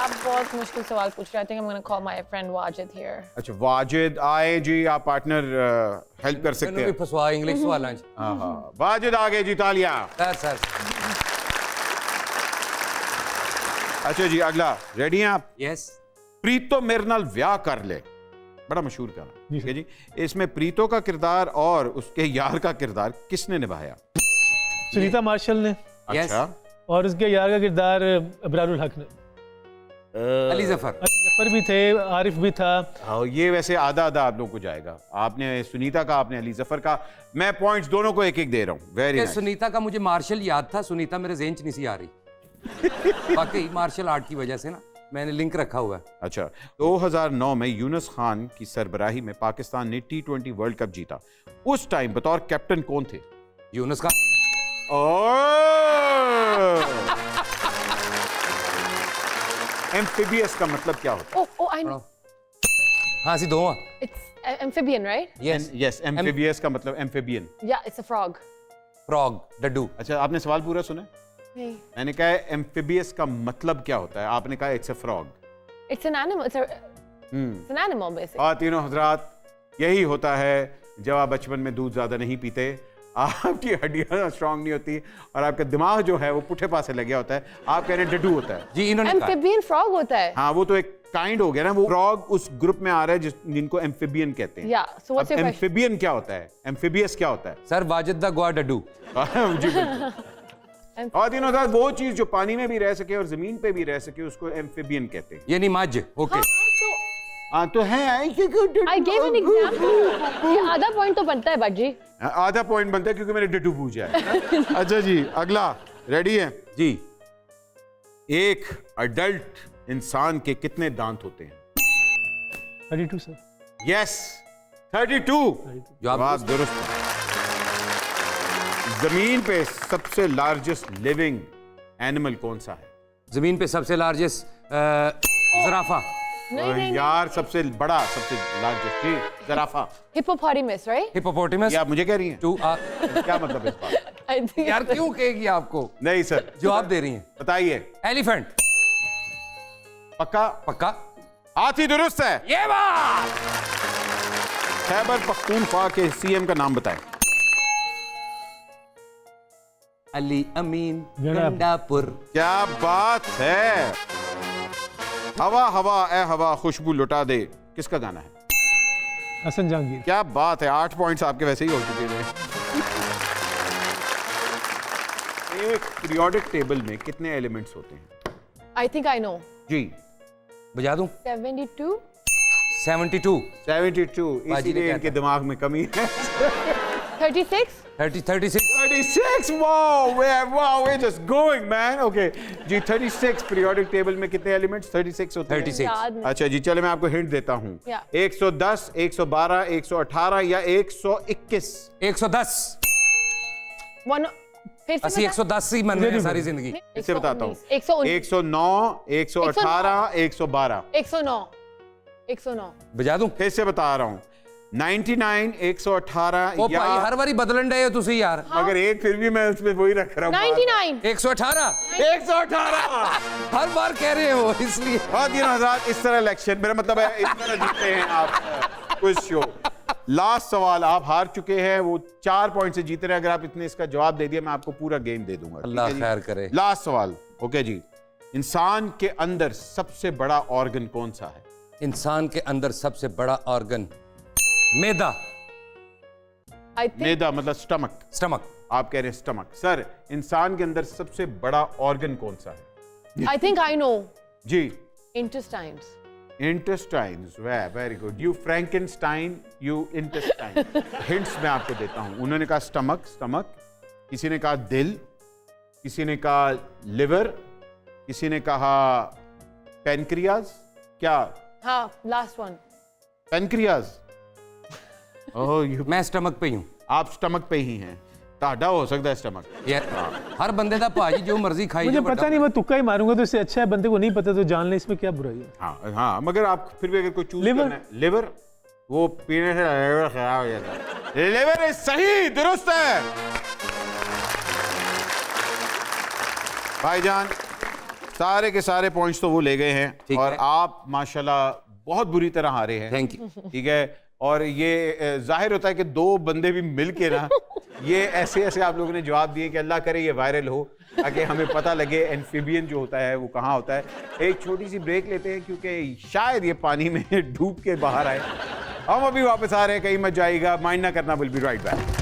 C: आप बहुत मुश्किल सवाल पूछ रहे हैं। I think I'm going to call my friend Wajid here.
B: अच्छा वाजिद आए जी, आप पार्टनर हेल्प कर सकते
A: मैंने भी
B: हैं।
A: फसवा इंग्लिश सवालां च।
B: हाँ हाँ, वाजिद आ गए जी, तालियां।
A: सर
B: अच्छा जी, अगला रेडी हैं आप?
A: यस।
B: प्रीतो मेरे नाल व्याह कर ले, बड़ा मशहूर गाना, ठीक है जी। इसमें प्रीतो का किरदार और उसके यार का किरदार किसने निभाया?
D: सुनीता मार्शल ने,
B: अच्छा,
D: और उसके यार का किरदार अबरारुल हक ने।
A: अली जफर।
D: अली जफर भी थे, आरिफ भी था।
B: हाँ, ये वैसे आधा आधा आप लोगों को जाएगा। आपने सुनीता का, आपने अली जफर का। मैं पॉइंट्स दोनों को एक एक दे रहा हूँ। Very nice.
A: सुनीता का मुझे मार्शल याद था, सुनीता मेरे ज़हन च नहीं सी आ रही। वाकई मार्शल आर्ट की वजह से ना मैंने लिंक रखा हुआ है।
B: अच्छा, 2009 में यूनुस खान की सरबराही में पाकिस्तान ने T20 वर्ल्ड कप जीता। उस टाइम बतौर कैप्टन कौन थे?
A: यूनुस खान।
B: एम्फिबियस का मतलब क्या होता
C: Oh, I know.
A: हाँ सी दो।
C: It's amphibian, right?
B: है? यस, एम्फिबियस का मतलब amphibian.
C: Yeah, it's a frog.
A: Frog, डड्डू।
B: अच्छा, आपने सवाल पूरा सुना?
C: नहीं.
B: मैंने कहा एम्फिबियस का मतलब क्या होता है, आपने कहा it's a frog.
C: It's an animal. It's an animal, basically.
B: और तीनों हजरात, यही होता है जब आप बचपन में दूध ज्यादा नहीं पीते, आपकी हड्डियां स्ट्रांग नहीं होती और आपका दिमाग जो है वो पुठे पासे लग गया होता है। आप कह रहे हैं डड्डू होता है।
A: जी, इन्होंने कहा।
C: Amphibian frog होता है.
B: हाँ, वो तो एक काइंड हो गया ना, वो फ्रॉग उस ग्रुप में आ रहा है जिनको एम्फिबियन कहते हैं।
C: Yeah. So what's your question?
B: Amphibian क्या होता है? एम्फिबियस क्या होता है?
A: सर वाजिद दा गुआ डड्डू।
B: जी बिल्कुल। और तीनों हजरात, वो चीज जो पानी में भी रह सके और जमीन पे भी रह सके उसको एम्फिबियन कहते हैं।
A: ये नहीं मज। ओके।
B: हाँ तो है।
C: I gave an example. ये आधा पॉइंट तो बनता है बाजी।
B: आधा पॉइंट बनता है क्योंकि मैंने डड्डू पूछा है। अच्छा जी, अगला रेडी है
A: जी।
B: एक अडल्ट इंसान के कितने दांत होते हैं?
D: 32 सर।
B: यस, 32। जवाब दुरुस्त है। जमीन पे सबसे लार्जेस्ट लिविंग एनिमल कौन सा है?
A: जमीन पे सबसे लार्जेस्ट ज़राफ़ा।
C: नहीं.
B: यार, सबसे बड़ा, सबसे लार्जेस्ट जी, ज़राफ़ा।
C: Hippopotamus, right?
A: हिप्पोपोटेमस।
B: ये आप मुझे कह रही हैं?
A: टू
B: क्या मतलब है इस बात?
C: I think.
A: यार क्यों कहेगी आपको?
B: नहीं सर,
A: जवाब दे रही हैं।
B: बताइए।
A: एलिफेंट।
B: पक्का?
A: पक्का।
B: हाथी दुरुस्त है।
A: ये बात।
B: खैबर पख्तूनख्वा के सीएम का नाम बताएं।
A: अली अमीन
D: गंडापुर।
A: गंडापुर।
B: क्या बात है। हवा हवा ए हवा खुशबू लुटा दे, किसका गाना है?
D: हसन जहांगीर।
B: क्या बात है, 8 पॉइंट्स आपके वैसे ही हो चुके हैं। एक पीरियोडिक टेबल में कितने एलिमेंट्स होते हैं?
C: I think I know.
B: जी,
A: बजा दूं?
C: 72.
A: 72।
B: 72।
A: बाजी ने
B: इसीलिए
A: क्या
B: इनके
A: था?
B: दिमाग में कमी है।
C: 36.
A: 36।
B: 36। wow, we're just going, man. Okay. जी, 36 पीरियोडिक टेबल में कितने एलिमेंट्स? 36 होते हैं।
A: 36।
C: याद नहीं.
B: अच्छा जी, चलो मैं आपको हिंट देता हूँ।
C: Yeah.
B: 110, 112, 118 या 121?
A: 110।
C: One. फिर से
A: ਅਸੀਂ 110 ही मन रहे हैं सारी जिंदगी।
B: इससे बताता हूँ।
C: 119.
B: 109, 118, 112।
C: 109. 109.
A: बजा दूं?
B: फिर से बता रहा हूँ। 99, 118
A: ओ
B: या
A: भाई हर बारी बदलन डे हो तुसी यार।
B: मगर एक फिर भी मैं उसमें वही रख रहा हूँ।
C: 99.
A: 118।
B: 118।
A: हर बार कह रहे हो इसलिए।
B: हाँ तीन हजार, इस तरह इलेक्शन, मेरा मतलब है इस तरह जीतते हैं आप कुछ शो। लास्ट सवाल, आप हार चुके हैं, वो 4 पॉइंट से जीते रहे। अगर आप इतने इसका जवाब दे दिया मैं आपको पूरा गेम दे दूंगा।
A: अल्लाह खैर करे।
B: लास्ट सवाल, ओके जी। इंसान के अंदर सबसे बड़ा ऑर्गन कौन सा है?
A: इंसान के अंदर सबसे बड़ा ऑर्गन मैदा।
C: I think.
B: मैदा मतलब स्टमक।
A: स्टमक।
B: आप कह रहे हैं स्टमक। सर, इंसान के अंदर सबसे बड़ा ऑर्गन कौन सा है?
C: I think I know.
B: जी,
C: Intestines.
B: Intestines. Very good. You Frankenstein, you intestine. Hints मैं आपको देता हूं। उन्होंने कहा स्टमक, स्टमक, किसी ने कहा दिल, किसी ने कहा लिवर, किसी ने कहा पेनक्रियाज। क्या?
C: हाँ, last one.
B: पेनक्रियाज। ओह,
A: मैं स्टमक पे ही हूं।
B: आप स्टमक पे ही हैं। ताड़ा हो सकता है स्टमक।
A: यार हर बंदे दा भाजी जो मर्जी खाई
D: मुझे पता नहीं, मैं तुक्का ही मारूंगा, तो इससे अच्छा है बंदे को नहीं पता तो जान ले, इसमें क्या बुराई है।
B: हाँ हाँ, मगर आप फिर भी अगर कोई चूज
D: लिवर?
B: करना है, लिवर, वो पीने से लिवर खराब हो जाता है। लिवर इज सही, दुरुस्त है। भाईजान सारे के सारे पॉइंट्स तो वो ले गए हैं
A: ठीक
B: और
A: है।
B: आप माशाल्लाह बहुत बुरी तरह हारे हैं।
A: Thank you.
B: ठीक है, और ये जाहिर होता है कि दो बंदे भी मिल के ना ये ऐसे ऐसे आप लोगों ने जवाब दिए कि अल्लाह करे ये वायरल हो, ताकि हमें पता लगे एम्फीबियन जो होता है वो कहाँ होता है। एक छोटी सी ब्रेक लेते हैं क्योंकि शायद ये पानी में डूब के बाहर आए। हम अभी वापस आ रहे हैं, कहीं मत जाइएगा, माइंड ना करना, will be right back.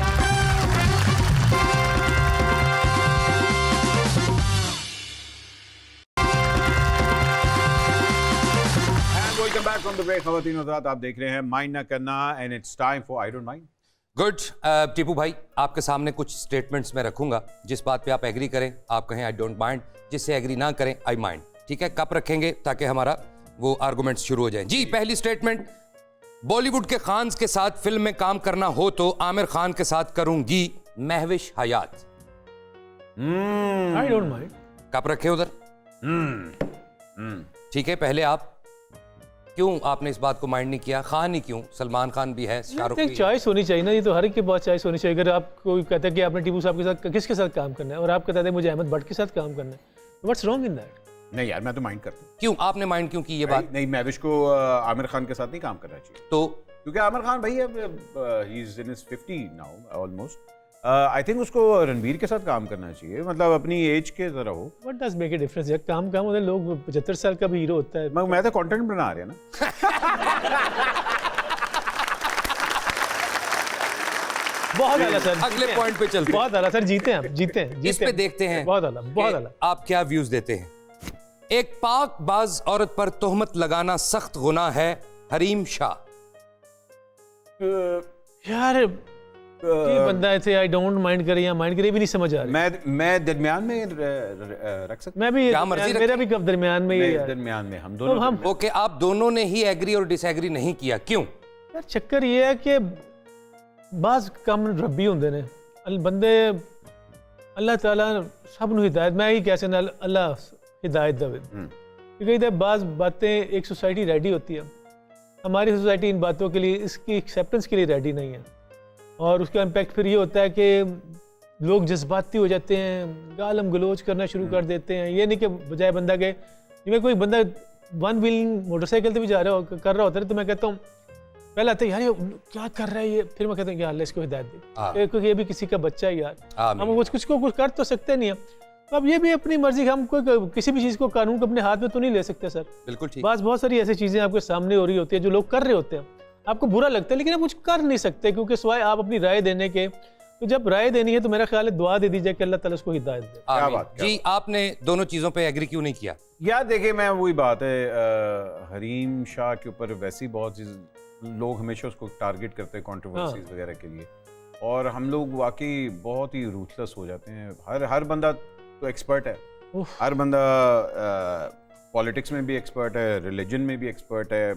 B: Welcome back from the break. ख़वातीन और हज़रात, आप देख रहे हैं माइंड ना करना and it's time for I don't mind.
A: Good. Tipu भाई, आपके सामने कुछ स्टेटमेंट्स मैं रखूंगा, जिस बात पे आप एग्री करें आप कहें आई डोंट माइंड, जिससे एग्री ना करें आई माइंड। ठीक है, कब रखेंगे ताकि हमारा वो आर्गुमेंट्स शुरू हो जाएं। जी, पहली स्टेटमेंट, बॉलीवुड के खान्स के साथ फिल्म में काम करना हो तो आमिर खान के साथ करूंगी Mahwish Hayat.
D: I don't mind.
A: कब रखे उधर? ठीक है, पहले आप क्यों आपने इस बात को माइंड नहीं किया? खान ही क्यों, सलमान खान भी है, शाहरुख भी है।
D: चॉइस होनी चाहिए ना, ये तो हर एक के पास चॉइस होनी चाहिए। अगर आप कोई कहता है कि आपने टीपू साहब के साथ किसके साथ काम करना है और आप कहते हैं मुझे अहमद भट्ट के साथ काम करना है, व्हाट्स रॉन्ग इन दैट?
B: नहीं यार, मैं तो माइंड करता हूँ।
A: क्यों आपने माइंड क्यों की ये बात?
B: नहीं, महविश को आमिर खान के साथ नहीं काम करना चाहिए,
A: तो
B: क्योंकि आमिर खान भाई अब he is in his 50 now almost. I think उसको रणवीर के साथ काम करना चाहिए, मतलब अपनी एज के जरा हो।
D: What does make a difference यार? काम होता है, लोग 75 साल का भी हीरो होता है।
B: मैं तो कंटेंट बना रहे हैं ना।
D: बहुत आला सर,
A: अगले पॉइंट पे चलते हैं।
D: बहुत आला सर, जीते हैं आप, जीते हैं।
A: इस पे देखते हैं
D: बहुत आला, बहुत आला।
A: आप क्या व्यूज देते हैं। एक पाक बाज औरत पर तोहमत लगाना सख्त गुनाह है, हरीम शाह।
D: यार ये बंदा ऐसे आई डोंट माइंड करे या माइंड करे भी नहीं समझ आ रही।
B: मैं दरमियान में रख सकता
D: मैं भी,
A: क्या मर्जी
D: मेरा भी कब दरमियान में ही
B: हूँ।
D: यार।
B: दरमियान में हम
D: तो
B: दोनों।
D: हम
A: ओके, आप दोनों ने ही एग्री और डिसएग्री नहीं किया, क्यों?
D: यार चक्कर ये है कि बाज कम रब्बी होंदे ने बंदे, अल्लाह ताला सब नु हिदायत, मैं ही कैसे ना अल्लाह हिदायत देवे, क्योंकि बाज बातें एक सोसाइटी रेडी होती है, हमारी सोसाइटी इन बातों के लिए, इसकी एक्सेप्टेंस के लिए रेडी नहीं है, और उसका इम्पैक्ट फिर ये होता है कि लोग जज्बाती हो जाते हैं, गालम गलोच करना शुरू कर देते हैं। ये नहीं कि बजाय बंदा के, जिसमें कोई बंदा वन व्हीलिंग मोटरसाइकिल से भी जा रहा कर रहा होता है, तो मैं कहता हूँ पहले आते यार ये क्या कर रहा है ये, फिर मैं कहता हूँ यार अल्लाह इसको हिदायत दे, क्योंकि ये भी किसी का बच्चा है यार, हम कुछ कर तो सकते नहीं है। तो अब ये भी अपनी मर्जी, हम कोई किसी भी चीज़ को कानून को अपने हाथ में तो नहीं ले सकते सर।
A: बिल्कुल ठीक।
D: बस बहुत सारी ऐसी चीज़ें आपके सामने हो रही होती है जो लोग कर रहे होते हैं, आपको बुरा लगता है, लेकिन आप कुछ कर नहीं सकते, क्योंकि सिवाय आप अपनी राय देने के। तो जब राय देनी है तो मेरा ख्याल है दुआ दे दीजिए कि अल्लाह ताला उसको हिदायत दे।
B: क्या बात
A: जी, आपने दोनों चीजों पे एग्री क्यों नहीं किया?
B: यार देखिए, मैं वही बात है, हरीम शाह के ऊपर वैसी बहुत चीज लोग हमेशा उसको टारगेट करते हैं कंट्रोवर्सीज वगैरह के लिए, और हम लोग वाकई बहुत ही रूथलेस हो जाते हैं। हर बंदा तो एक्सपर्ट है, हर बंदा पॉलिटिक्स में भी एक्सपर्ट है, रिलीजन में भी एक्सपर्ट है,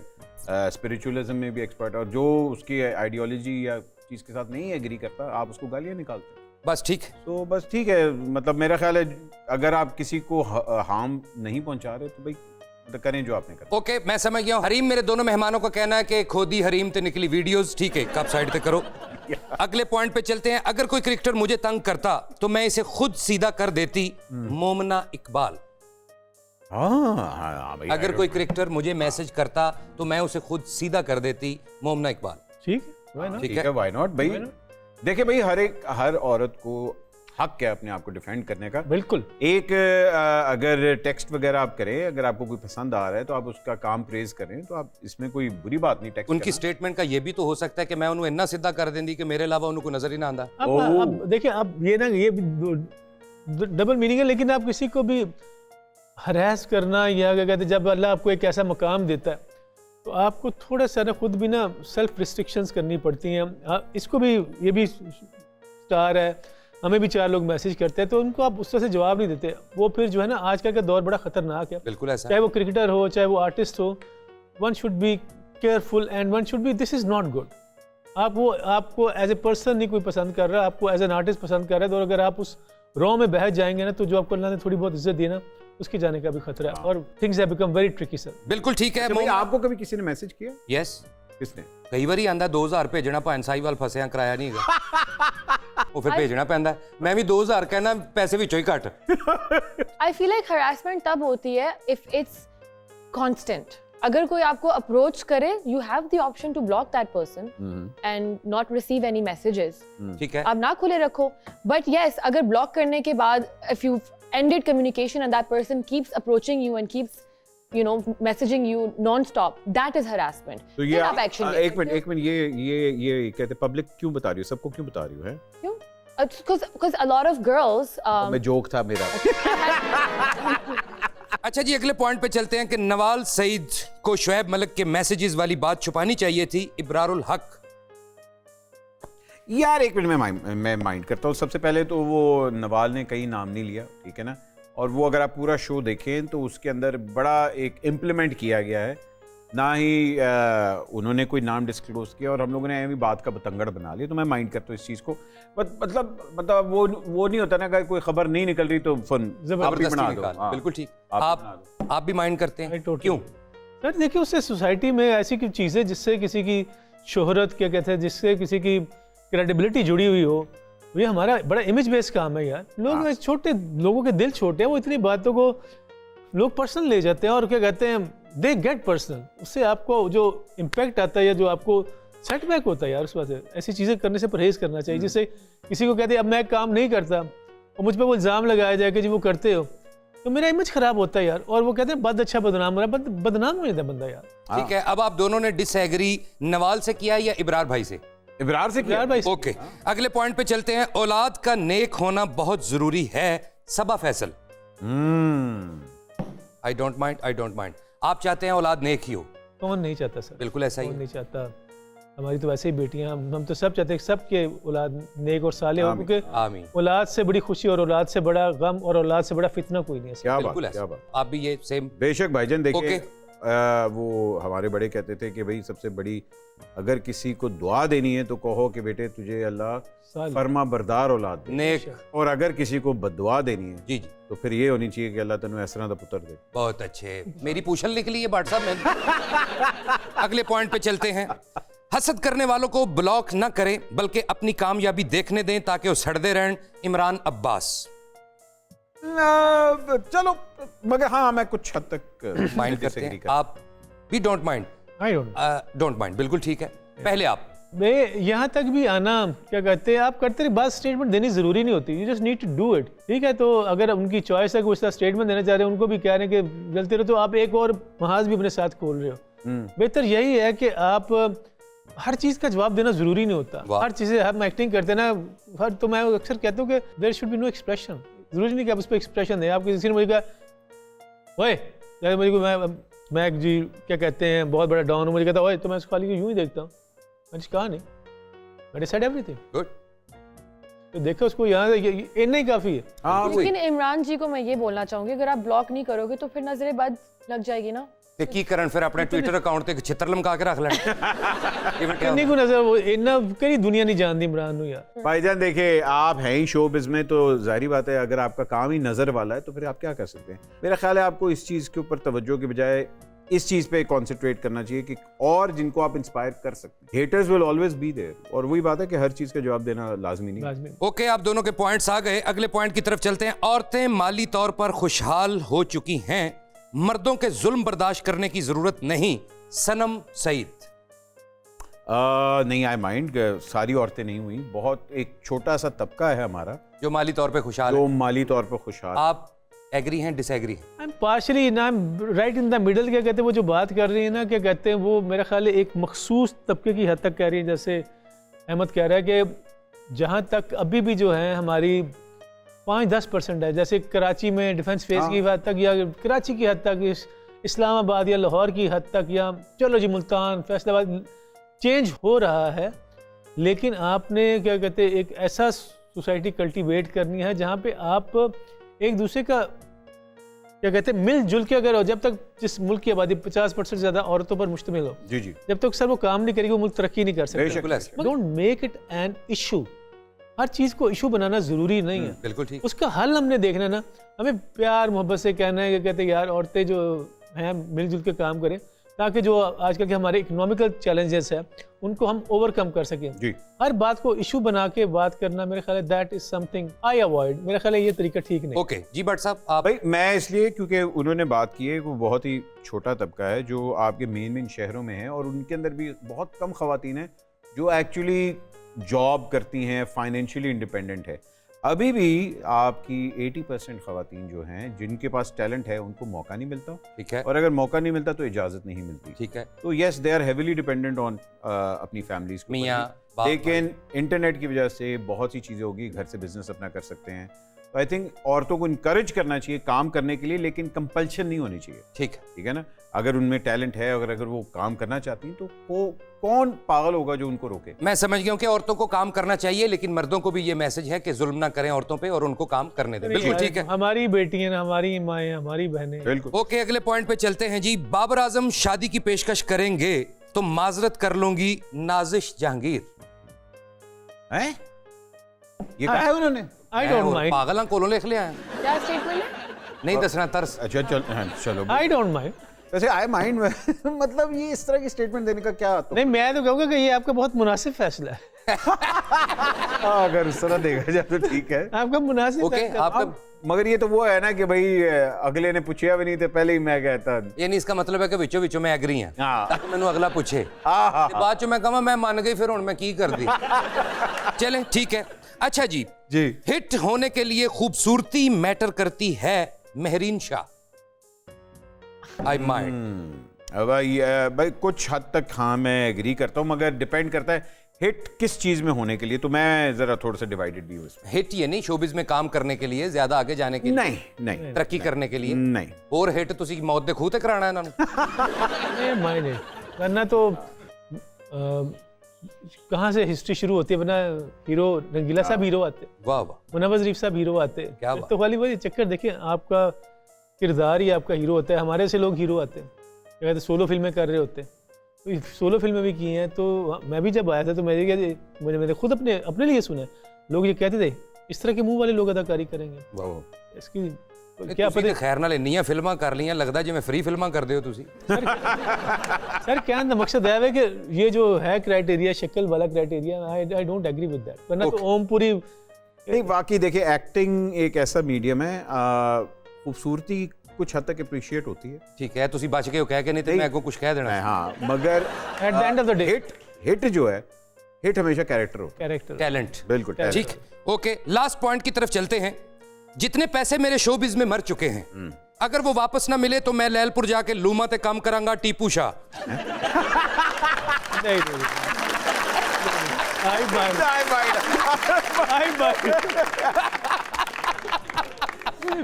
B: स्पिरिचुअलिज्म में भी एक्सपर्ट है, और जो उसकी आइडियोलॉजी या चीज़ के साथ नहीं एग्री करता, आप उसको गालियाँ निकालते हैं।
A: बस ठीक।
B: तो बस ठीक है, मतलब मेरा ख्याल है अगर आप किसी को हार्म नहीं पहुंचा रहे तो भाई तो करें जो आपने कहा।
A: ओके, मैं समझ गया हूं। हरीम, मेरे दोनों मेहमानों का कहना है कि खोदी हरीम ते निकली वीडियोस, ठीक है, कब साइड पे करो। अगले पॉइंट पे चलते हैं। अगर कोई क्रिकेटर मुझे तंग करता तो मैं इसे खुद सीधा कर देती, मोमना इकबाल।
B: हाँ भाई,
A: अगर कोई क्रिकेटर मुझे मैसेज करता तो मैं उसे खुद सीधा कर देती, मोमना इकबाल।
D: ठीक है,
B: ठीक है, व्हाई नॉट भाई। देखिए भाई, हर औरत को हक है अपने आप को डिफेंड करने का।
D: बिल्कुल।
B: एक अगर टेक्स्ट वगैरह आप करें, अगर आपको कोई पसंद आ रहा है तो आप उसका काम प्रेज करें, तो आप इसमें कोई बुरी बात नहीं। टेक्स्ट
A: उनकी स्टेटमेंट का ये भी तो हो सकता है कि मैं उन्हें इतना सीधा कर देंदी कि मेरे अलावा उनको नजर ही ना आंदा।
D: अब देखिए, अब ये ना, ये डबल मीनिंग है, लेकिन आप किसी को भी हरास करना, या क्या कहते हैं, जब अल्लाह आपको एक ऐसा मकाम देता है तो आपको थोड़ा सा ना खुद भी ना सेल्फ रिस्ट्रिक्शंस करनी पड़ती हैं। इसको भी, ये भी स्टार है, हमें भी 4 लोग मैसेज करते हैं, तो उनको आप उस तरह से जवाब नहीं देते। वो फिर जो है ना, आजकल का दौर बड़ा खतरनाक है।
A: बिल्कुल ऐसा।
D: चाहे वो क्रिकेटर हो, चाहे वो आर्टिस्ट हो, one should be careful and one should be, this is not good. आपको एज ए पर्सन नहीं कोई पसंद कर रहा, आपको एज एन आर्टिस्ट पसंद कर रहा है, तो अगर आप उस रॉ में बह जाएंगे ना, तो जो आपको अल्लाह ने थोड़ी बहुत इज्जत दी ना, उसके जाने का भी खतरा है, और things have become very tricky sir.
A: बिल्कुल ठीक है।
B: भाई, आपको कभी किसी ने मैसेज किया?
A: यस,
B: किसने?
A: कई बार आंदा 2000 भेजना, भां साहिवाल फसिया कराया नहीं है वो फिर भेजना पैंदा। मैं भी 2000 कहना, पैसे विचों ही घट।
C: I feel like harassment तब होती है if it's constant. अगर कोई आपको अप्रोच करे, you have the option to block that person and not receive any messages.
A: ठीक है,
C: आप ना खुले रखो. But yes, अगर block करने के बाद if you've ended communication and that person keeps approaching you and keeps, you know, messaging you non-stop, that is harassment.
B: तो ये
C: फिर आप action ले
B: एक
C: सकते हो.
B: मिनट ये कहते पब्लिक क्यों बता रही हो, सबको क्यों बता रही हो है?
C: क्यों? Because a lot of girls.
B: मैं जोक था मेरा।
A: अच्छा जी, अगले पॉइंट पे चलते हैं कि नवाल सईद को शुएब मलिक के मैसेजेस वाली बात छुपानी चाहिए थी। इब्रारुल हक।
B: यार एक मिनट मैं माइंड करता हूँ। सबसे पहले तो वो नवाल ने कहीं नाम नहीं लिया, ठीक है ना, और वो अगर आप पूरा शो देखें तो उसके अंदर बड़ा एक इम्प्लीमेंट किया गया है, ना ही उन्होंने कोई नाम डिस्क्लोज किया और हम लोगों ने भी बात का बतंगड़ बना लिया। तो मैं माइंड करता हूँ इस चीज़ को। मतलब वो नहीं होता ना, अगर कोई खबर नहीं निकल रही तो फन आप ही बना दो। हाँ,
A: बिल्कुल ठीक।
B: आप
A: आप भी माइंड करते हैं? क्यों?
D: सर देखिए, उससे सोसाइटी में ऐसी कुछ चीज़ें जिससे किसी की शोहरत, क्या कहते हैं, जिससे किसी की क्रेडिबिलिटी जुड़ी हुई हो, ये हमारा बड़ा इमेज बेस्ड काम है यार। लोग छोटे, लोगों के दिल छोटे हैं, वो इतनी बातों को लोग पर्सनल ले जाते हैं और क्या कहते हैं, दे गेट पर्सनल। उससे आपको जो इम्पैक्ट आता है या जो आपको सेटबैक होता है यार, उस वजह से ऐसी चीज़ें करने से परहेज करना चाहिए। जिससे किसी को कहते हैं अब मैं काम नहीं करता और मुझ पर वो इल्ज़ाम लगाया जाए कि जी वो करते हो, तो मेरा इमेज खराब होता है यार। और वो कहते हैं बद अच्छा बदनाम हो रहा है, बदनाम हो जाता है बंदा यार।
A: ठीक है, अब आप दोनों ने डिसएग्री नवाल से किया या इब्रार भाई से?
B: इब्रार से किया।
A: ओके, अगले पॉइंट पे चलते हैं। औलाद का नेक होना बहुत जरूरी है। Saba Faisal. I don't mind. आप चाहते हैं औलाद नेक ही हो?
D: कौन नहीं चाहता सर?
A: बिल्कुल ऐसा ही
D: कौन नहीं चाहता। हमारी तो वैसे ही बेटियां, हम तो सब चाहते हैं सबके औलाद नेक और साले हो, क्योंकि
A: आमीन।
D: औलाद से बड़ी खुशी और औलाद से बड़ा गम और औलाद से बड़ा फितना कोई नहीं है।
B: क्या
A: बिल्कुल
B: बात, क्या
A: ऐसा।
B: बात।
A: आप भी ये सेम?
B: बेशक भाईजान। देखिए वो हमारे बड़े कहते थे कि भाई सबसे बड़ी अगर किसी को दुआ देनी है तो कहो कि बेटे तुझे अल्लाह फरमा बरदार औलाद दे,
A: नेक।
B: और अगर किसी को बददुआ देनी है
A: जी जी,
B: तो फिर ये होनी चाहिए कि अल्लाह तेनू ऐसा दा पुत्र दे।
A: बहुत अच्छे। मेरी पूछल निकली है बाट साहब में। अगले पॉइंट पे चलते हैं। हसद करने वालों को ब्लॉक न करें बल्कि अपनी कामयाबी देखने दें ताकि वो सड़ते रहें। इमरान अब्बास।
B: चलो, मगर हाँ मैं कुछ हद तक
A: माइंड करते हैं। आप भी don't mind?
D: I
A: don't mind, बिल्कुल ठीक है। पहले आप।
D: मैं यहाँ तक भी आना, क्या कहते हैं, आप करते रहे, बात स्टेटमेंट देनी जरूरी नहीं होती। You just need to do it, ठीक है। तो अगर उनकी चॉइस है कि वो स्टेटमेंट देना चाह रहे हैं, उनको भी कह रहे हैं कि गलती रहो, तो आप एक और महाज भी अपने साथ खोल रहे हो। बेहतर यही है कि आप हर चीज़ का जवाब देना जरूरी नहीं होता। हर चीज़ें हम एक्टिंग करते हैं ना, तो मैं अक्सर कहता हूँ कि there should be no expression. जरूरी नहीं कि आप उस पर एक्सप्रेशन दें। आप किसी ने मुझे कहा ओए, मुझे मैं जी क्या कहते हैं बहुत बड़ा डॉन हूँ, मुझे कहता ओए, तो मैं उस खाली को यूं ही देखता हूँ। मैंने कहा नहीं, मैंने सेड एवरीथिंग।
A: गुड।
D: तो देखो उसको यहाँ इतना ही काफ़ी है।
C: लेकिन इमरान जी को मैं ये बोलना चाहूँगी, अगर आप ब्लॉक नहीं करोगे तो फिर नजरे बद लग जाएगी ना।
A: ते की करन फिर अपने ट्विटर अकाउंट ते छितर लमका के रख लें।
D: कितनी को नजर वो इतना कई दुनिया नहीं जानती इमरान को यार।
B: भाईजान देखिए, आप हैं ही शोबिज़ में, तो जाहिर बात है अगर आपका काम ही नजर वाला है तो फिर आप क्या कर सकते हैं। मेरा ख्याल है आपको इस चीज़ के ऊपर तवज्जो के बजाय इस चीज़ पे कॉन्सेंट्रेट करना चाहिए कि और जिनको आप इंस्पायर कर सकते हैं। Haters will always be there, और वही बात है कि हर चीज़ का जवाब देना लाजमी नहीं।
A: ओके, आप दोनों के पॉइंट्स आ गए। अगले पॉइंट की तरफ चलते हैं। औरतें माली तौर पर खुशहाल हो चुकी हैं, मर्दों के जुल्म बर्दाश्त करने की जरूरत नहीं। सनम सईद।
B: नहीं, आई माइंड, सारी औरतें नहीं हुई, बहुत एक छोटा सा तबका है हमारा
A: जो माली तौर पे खुशहाल
B: जो
A: है।
B: माली तौर पर खुशहाल।
A: आप एग्री हैं, डिसएग्री हैं?
D: आई एम पार्शली ना, राइट इन द मिडल। क्या कहते हैं, वो जो बात कर रही है ना, क्या कहते हैं, वो मेरा ख्याल है एक मखसूस तबके की हद तक कह रही है। जैसे अहमद कह रहा है कि जहाँ तक अभी भी जो है हमारी 5-10% है, जैसे कराची में डिफेंस फेस की हद तक, या कराची की हद तक, इस्लामाबाद या लाहौर की हद तक, या चलो जी मुल्तान, फैसलाबाद, चेंज हो रहा है। लेकिन आपने क्या कहते हैं एक ऐसा सोसाइटी कल्टीवेट करनी है जहाँ पे आप एक दूसरे का क्या कहते हैं मिलजुल के अगर हो। जब तक जिस मुल्क की आबादी 50% ज़्यादा औरतों पर मुश्तमिल हो,
B: जी जी,
D: जब तक सर वो काम नहीं करेगी वो मुल्क तरक्की नहीं कर सकता। Don't make it an issue. हर चीज़ को इशू बनाना ज़रूरी नहीं है।
A: बिल्कुल ठीक।
D: उसका हल हमने देखना ना, हमें प्यार मोहब्बत से कहना है कि कहते हैं यार औरतें जो हैं मिलजुल के काम करें। ताकि जो आजकल के हमारे इकोनॉमिकल चैलेंजेस है उनको हम ओवरकम कर सकें।
B: जी।
D: हर बात को इशू बना के बात करना मेरे ख्याल है that is something I avoid, मेरे ख्याल है ये तरीका ठीक नहीं।
A: ओके जी भट्ट साहब आप।
B: भाई मैं इसलिए क्योंकि उन्होंने बात की है, वो बहुत ही छोटा तबका है जो आपके मेन शहरों में है, और उनके अंदर भी बहुत कम खवातीन हैं जो एक्चुअली जॉब करती हैं, फाइनेंशियली इंडिपेंडेंट है। अभी भी आपकी 80% खवातीन जो हैं जिनके पास टैलेंट है उनको मौका नहीं मिलता,
A: ठीक है,
B: और अगर मौका नहीं मिलता तो इजाज़त नहीं मिलती।
A: ठीक है,
B: तो yes they are heavily dependent on अपनी फैमिलीज को,
A: मियाँ बाप
B: लेकिन इंटरनेट की वजह से बहुत सी चीज़ें होगी, घर से बिजनेस अपना कर सकते हैं। तो आई थिंक औरतों को इनकरेज करना चाहिए काम करने के लिए, लेकिन कंपल्शन नहीं होनी चाहिए। ठीक है ना, अगर उनमें टैलेंट है, अगर वो काम करना चाहती हैं तो वो कौन पागल होगा जो उनको रोके।
A: मैं समझ गया हूं कि औरतों को काम करना चाहिए, लेकिन मर्दों को भी ये मैसेज है कि जुल्म ना करें औरतों पे और उनको काम करने दें। बिल्कुल ठीक है,
D: हमारी बेटियां, हमारी माएँ, हमारी बहनें।
B: बिल्कुल।
A: ओके अगले पॉइंट पे चलते हैं जी। बाबर आजम शादी की पेशकश करेंगे तो माजरत कर लूंगी नाजिश जहांगीर।
B: हैं? ये कहा है उन्होंने?
D: आई डोंट माइंड।
A: पागल कोलों लिख लिया है,
C: क्या स्टेटमेंट है?
A: नहीं दसना तरस।
B: अच्छा चलो
D: आई डोंट माइंड।
B: वैसे आई माइंड मतलब ये इस तरह की स्टेटमेंट देने का क्या तो
D: नहीं, मैं तो कहूँगा कि ये आपका बहुत मुनासिब फैसला है।
B: अगर उस तरह देखा जाए तो ठीक है।
D: आपका मुनासिब
A: ओके
D: फैसला।
A: आपका
B: मगर ये तो वो है ना कि भाई अगले ने पूछा भी नहीं तो पहले ही मैं कहता।
A: ये नहीं, इसका मतलब है कि विचो विचो मैं एग्री हां
B: हाँ।
A: ताकि मैनू अगला पूछे ते बाद चो मैं कहां मैं मान गई फिर हुण मैं की कर दी। चलें ठीक है। अच्छा जी
B: जी
A: हिट होने के लिए खूबसूरती मैटर करती है, महरीन शाह। आई माइंड
B: अब भाई कुछ हद तक हाँ मैं एग्री करता हूँ, मगर डिपेंड करता है हिट किस चीज में होने के लिए। तो मैं जरा थोड़ा सा डिवाइडेड भी हूँ इसमें।
A: हिट ये नहीं शोबिज में काम करने के लिए, ज्यादा आगे जाने के लिए,
B: नहीं
A: तरक्की करने के लिए
B: नहीं।
A: और हिट तुसी मौत दे खूह ते कराना इन्हां नूं।
D: माइंड करना तो कहाँ से हिस्ट्री शुरू होती है, वरना हीरो रंगीला साहब हीरो आते,
A: वाह वाह,
D: मुनव्वर ज़रीफ साहब हीरो आते।
A: क्या बात।
D: तो खाली वही चक्कर देखिए, आपका किरदार ही आपका हीरो होता है। हमारे से लोग हीरो आते हैं, क्या कहते सोलो फिल्में कर रहे होते हैं, तो सोलो फिल्में भी की हैं। तो मैं भी जब आया था तो मैंने खुद अपने लिए सुना, लोग ये कहते थे इस तरह के मुंह वाले लोग अदाकारी करेंगे,
A: वाह।
D: इसकी
A: क्या पता खैर नाल इन्नियां फिल्मां कर लियां, लगदा जिवें फ्री फिल्मां करदे हो तुसी।
D: सर क्या मकसद है कि ये जो है क्राइटेरिया, शक्ल वाला criteria, I don't agree with that. वरना तो ओमपुरी
B: नहीं, वाकई देखिए एक्टिंग एक ऐसा मीडियम है, खूबसूरती कुछ हद तक अप्रिशिएट होती है।
A: ठीक है, तुसी बच गए हो कह के, नहीं तो मैं को कुछ कह देना।
B: हाँ मगर
D: at the end of the day
B: hit जो है, हिट हमेशा कैरेक्टर होता
D: कैरेक्टर,
A: टैलेंट।
B: बिल्कुल
A: ठीक, ओके लास्ट पॉइंट की तरफ चलते हैं। जितने पैसे मेरे शोबिज में मर चुके हैं, अगर वो वापस ना मिले तो मैं लैलपुर जाके लूमा ते काम करांगा टीपू शाह।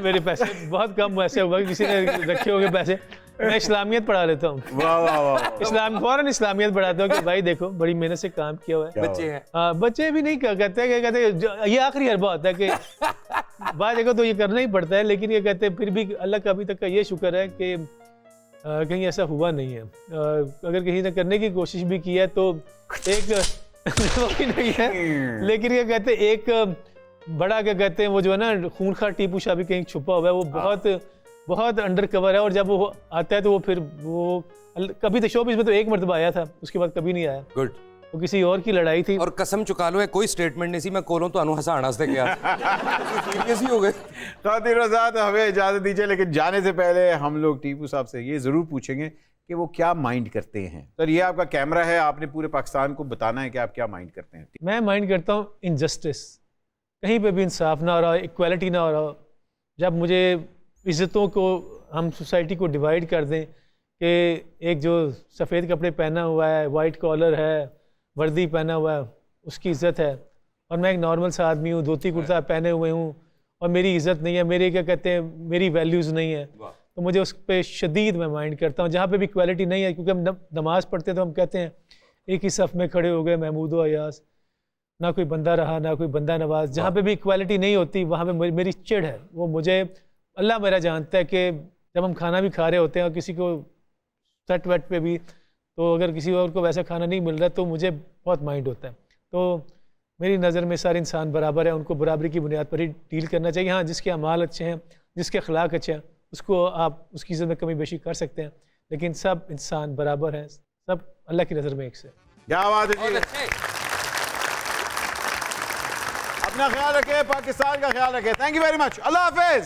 D: मेरे पैसे बहुत कम ऐसे होगा, किसी ने रखे होंगे पैसे, मैं इस्लामियत पढ़ा लेता हूँ। फौरन इस्लामियत पढ़ाता हूँ कि भाई देखो बड़ी मेहनत से काम किया हुआ है।
A: बच्चे हैं,
D: हाँ बच्चे भी नहीं कहते ये आखिरी हरबा होता है कि बात देखो तो ये करना ही पड़ता है, लेकिन ये कहते हैं फिर भी अल्लाह का अभी तक का ये शुक्र है कि कहीं ऐसा हुआ नहीं है। अगर कहीं ने करने की कोशिश भी की है तो एक नहीं है, लेकिन ये कहते हैं एक बड़ा क्या कहते हैं वो जो है ना खूंखार टीपू शाह भी कहीं छुपा हुआ है, वो बहुत अंडर कवर है। और जब वो आता है तो वो फिर वो कभी तो शोबिज़ में तो एक मरतबा आया था, उसके बाद कभी नहीं आया।
A: गुड।
D: वो किसी और की लड़ाई थी।
A: और कसम चुका लो है कोई स्टेटमेंट नहीं सी, मैं कोलों तो हसाण वास्ते गया। सीरियस ही हो गए।
B: खातिर आजाद हमें इजाजत दीजिए, लेकिन जाने से पहले हम लोग टीपू साहब से ये जरूर पूछेंगे कि वो क्या माइंड करते हैं। तो ये आपका कैमरा है, आपने पूरे पाकिस्तान को बताना है कि आप क्या माइंड करते हैं।
D: मैं माइंड करता हूँ इनजस्टिस, कहीं पे भी इंसाफ ना हो रहा, इक्वालिटी ना हो रहा। जब मुझे इज़्ज़तों को हम सोसाइटी को डिवाइड कर दें कि एक जो सफ़ेद कपड़े पहना हुआ है, वाइट कॉलर है, वर्दी पहना हुआ है, उसकी इज़्ज़त है, और मैं एक नॉर्मल सा आदमी हूँ, धोती कुर्ता पहने हुए हूँ और मेरी इज़्ज़त नहीं है, मेरे क्या कहते हैं मेरी वैल्यूज़ नहीं है, तो मुझे उस पर शदीद मैं माइंड करता हूँ। जहाँ पे भी इक्वालिटी नहीं है, क्योंकि हम नमाज़ पढ़ते तो हम कहते हैं एक ही सफ़ में खड़े हो गए महमूद व अयास, ना कोई बंदा रहा ना कोई बंदा नवाज। जहाँ पे भी इक्वालिटी नहीं होती वहाँ पे मेरी चिढ़ है। वो मुझे अल्लाह मेरा जानता है कि जब हम खाना भी खा रहे होते हैं और किसी को सट वट पे भी, तो अगर किसी और को वैसा खाना नहीं मिल रहा तो मुझे बहुत माइंड होता है। तो मेरी नज़र में सारे इंसान बराबर हैं, उनको बराबरी की बुनियाद पर ही डील करना चाहिए। हाँ, जिसके अमाल अच्छे हैं, जिसके अखलाक अच्छे हैं, उसको आप उसकी इज़्ज़त में कमी बेशी कर सकते हैं, लेकिन सब इंसान बराबर हैं, सब अल्लाह की नज़र में एक से।
B: क्या बात है
A: बहुत
B: जी।
A: अच्छे।
B: अपना ख्याल रखें, पाकिस्तान का ख्याल रखें। Thank you very much. Allah Hafiz.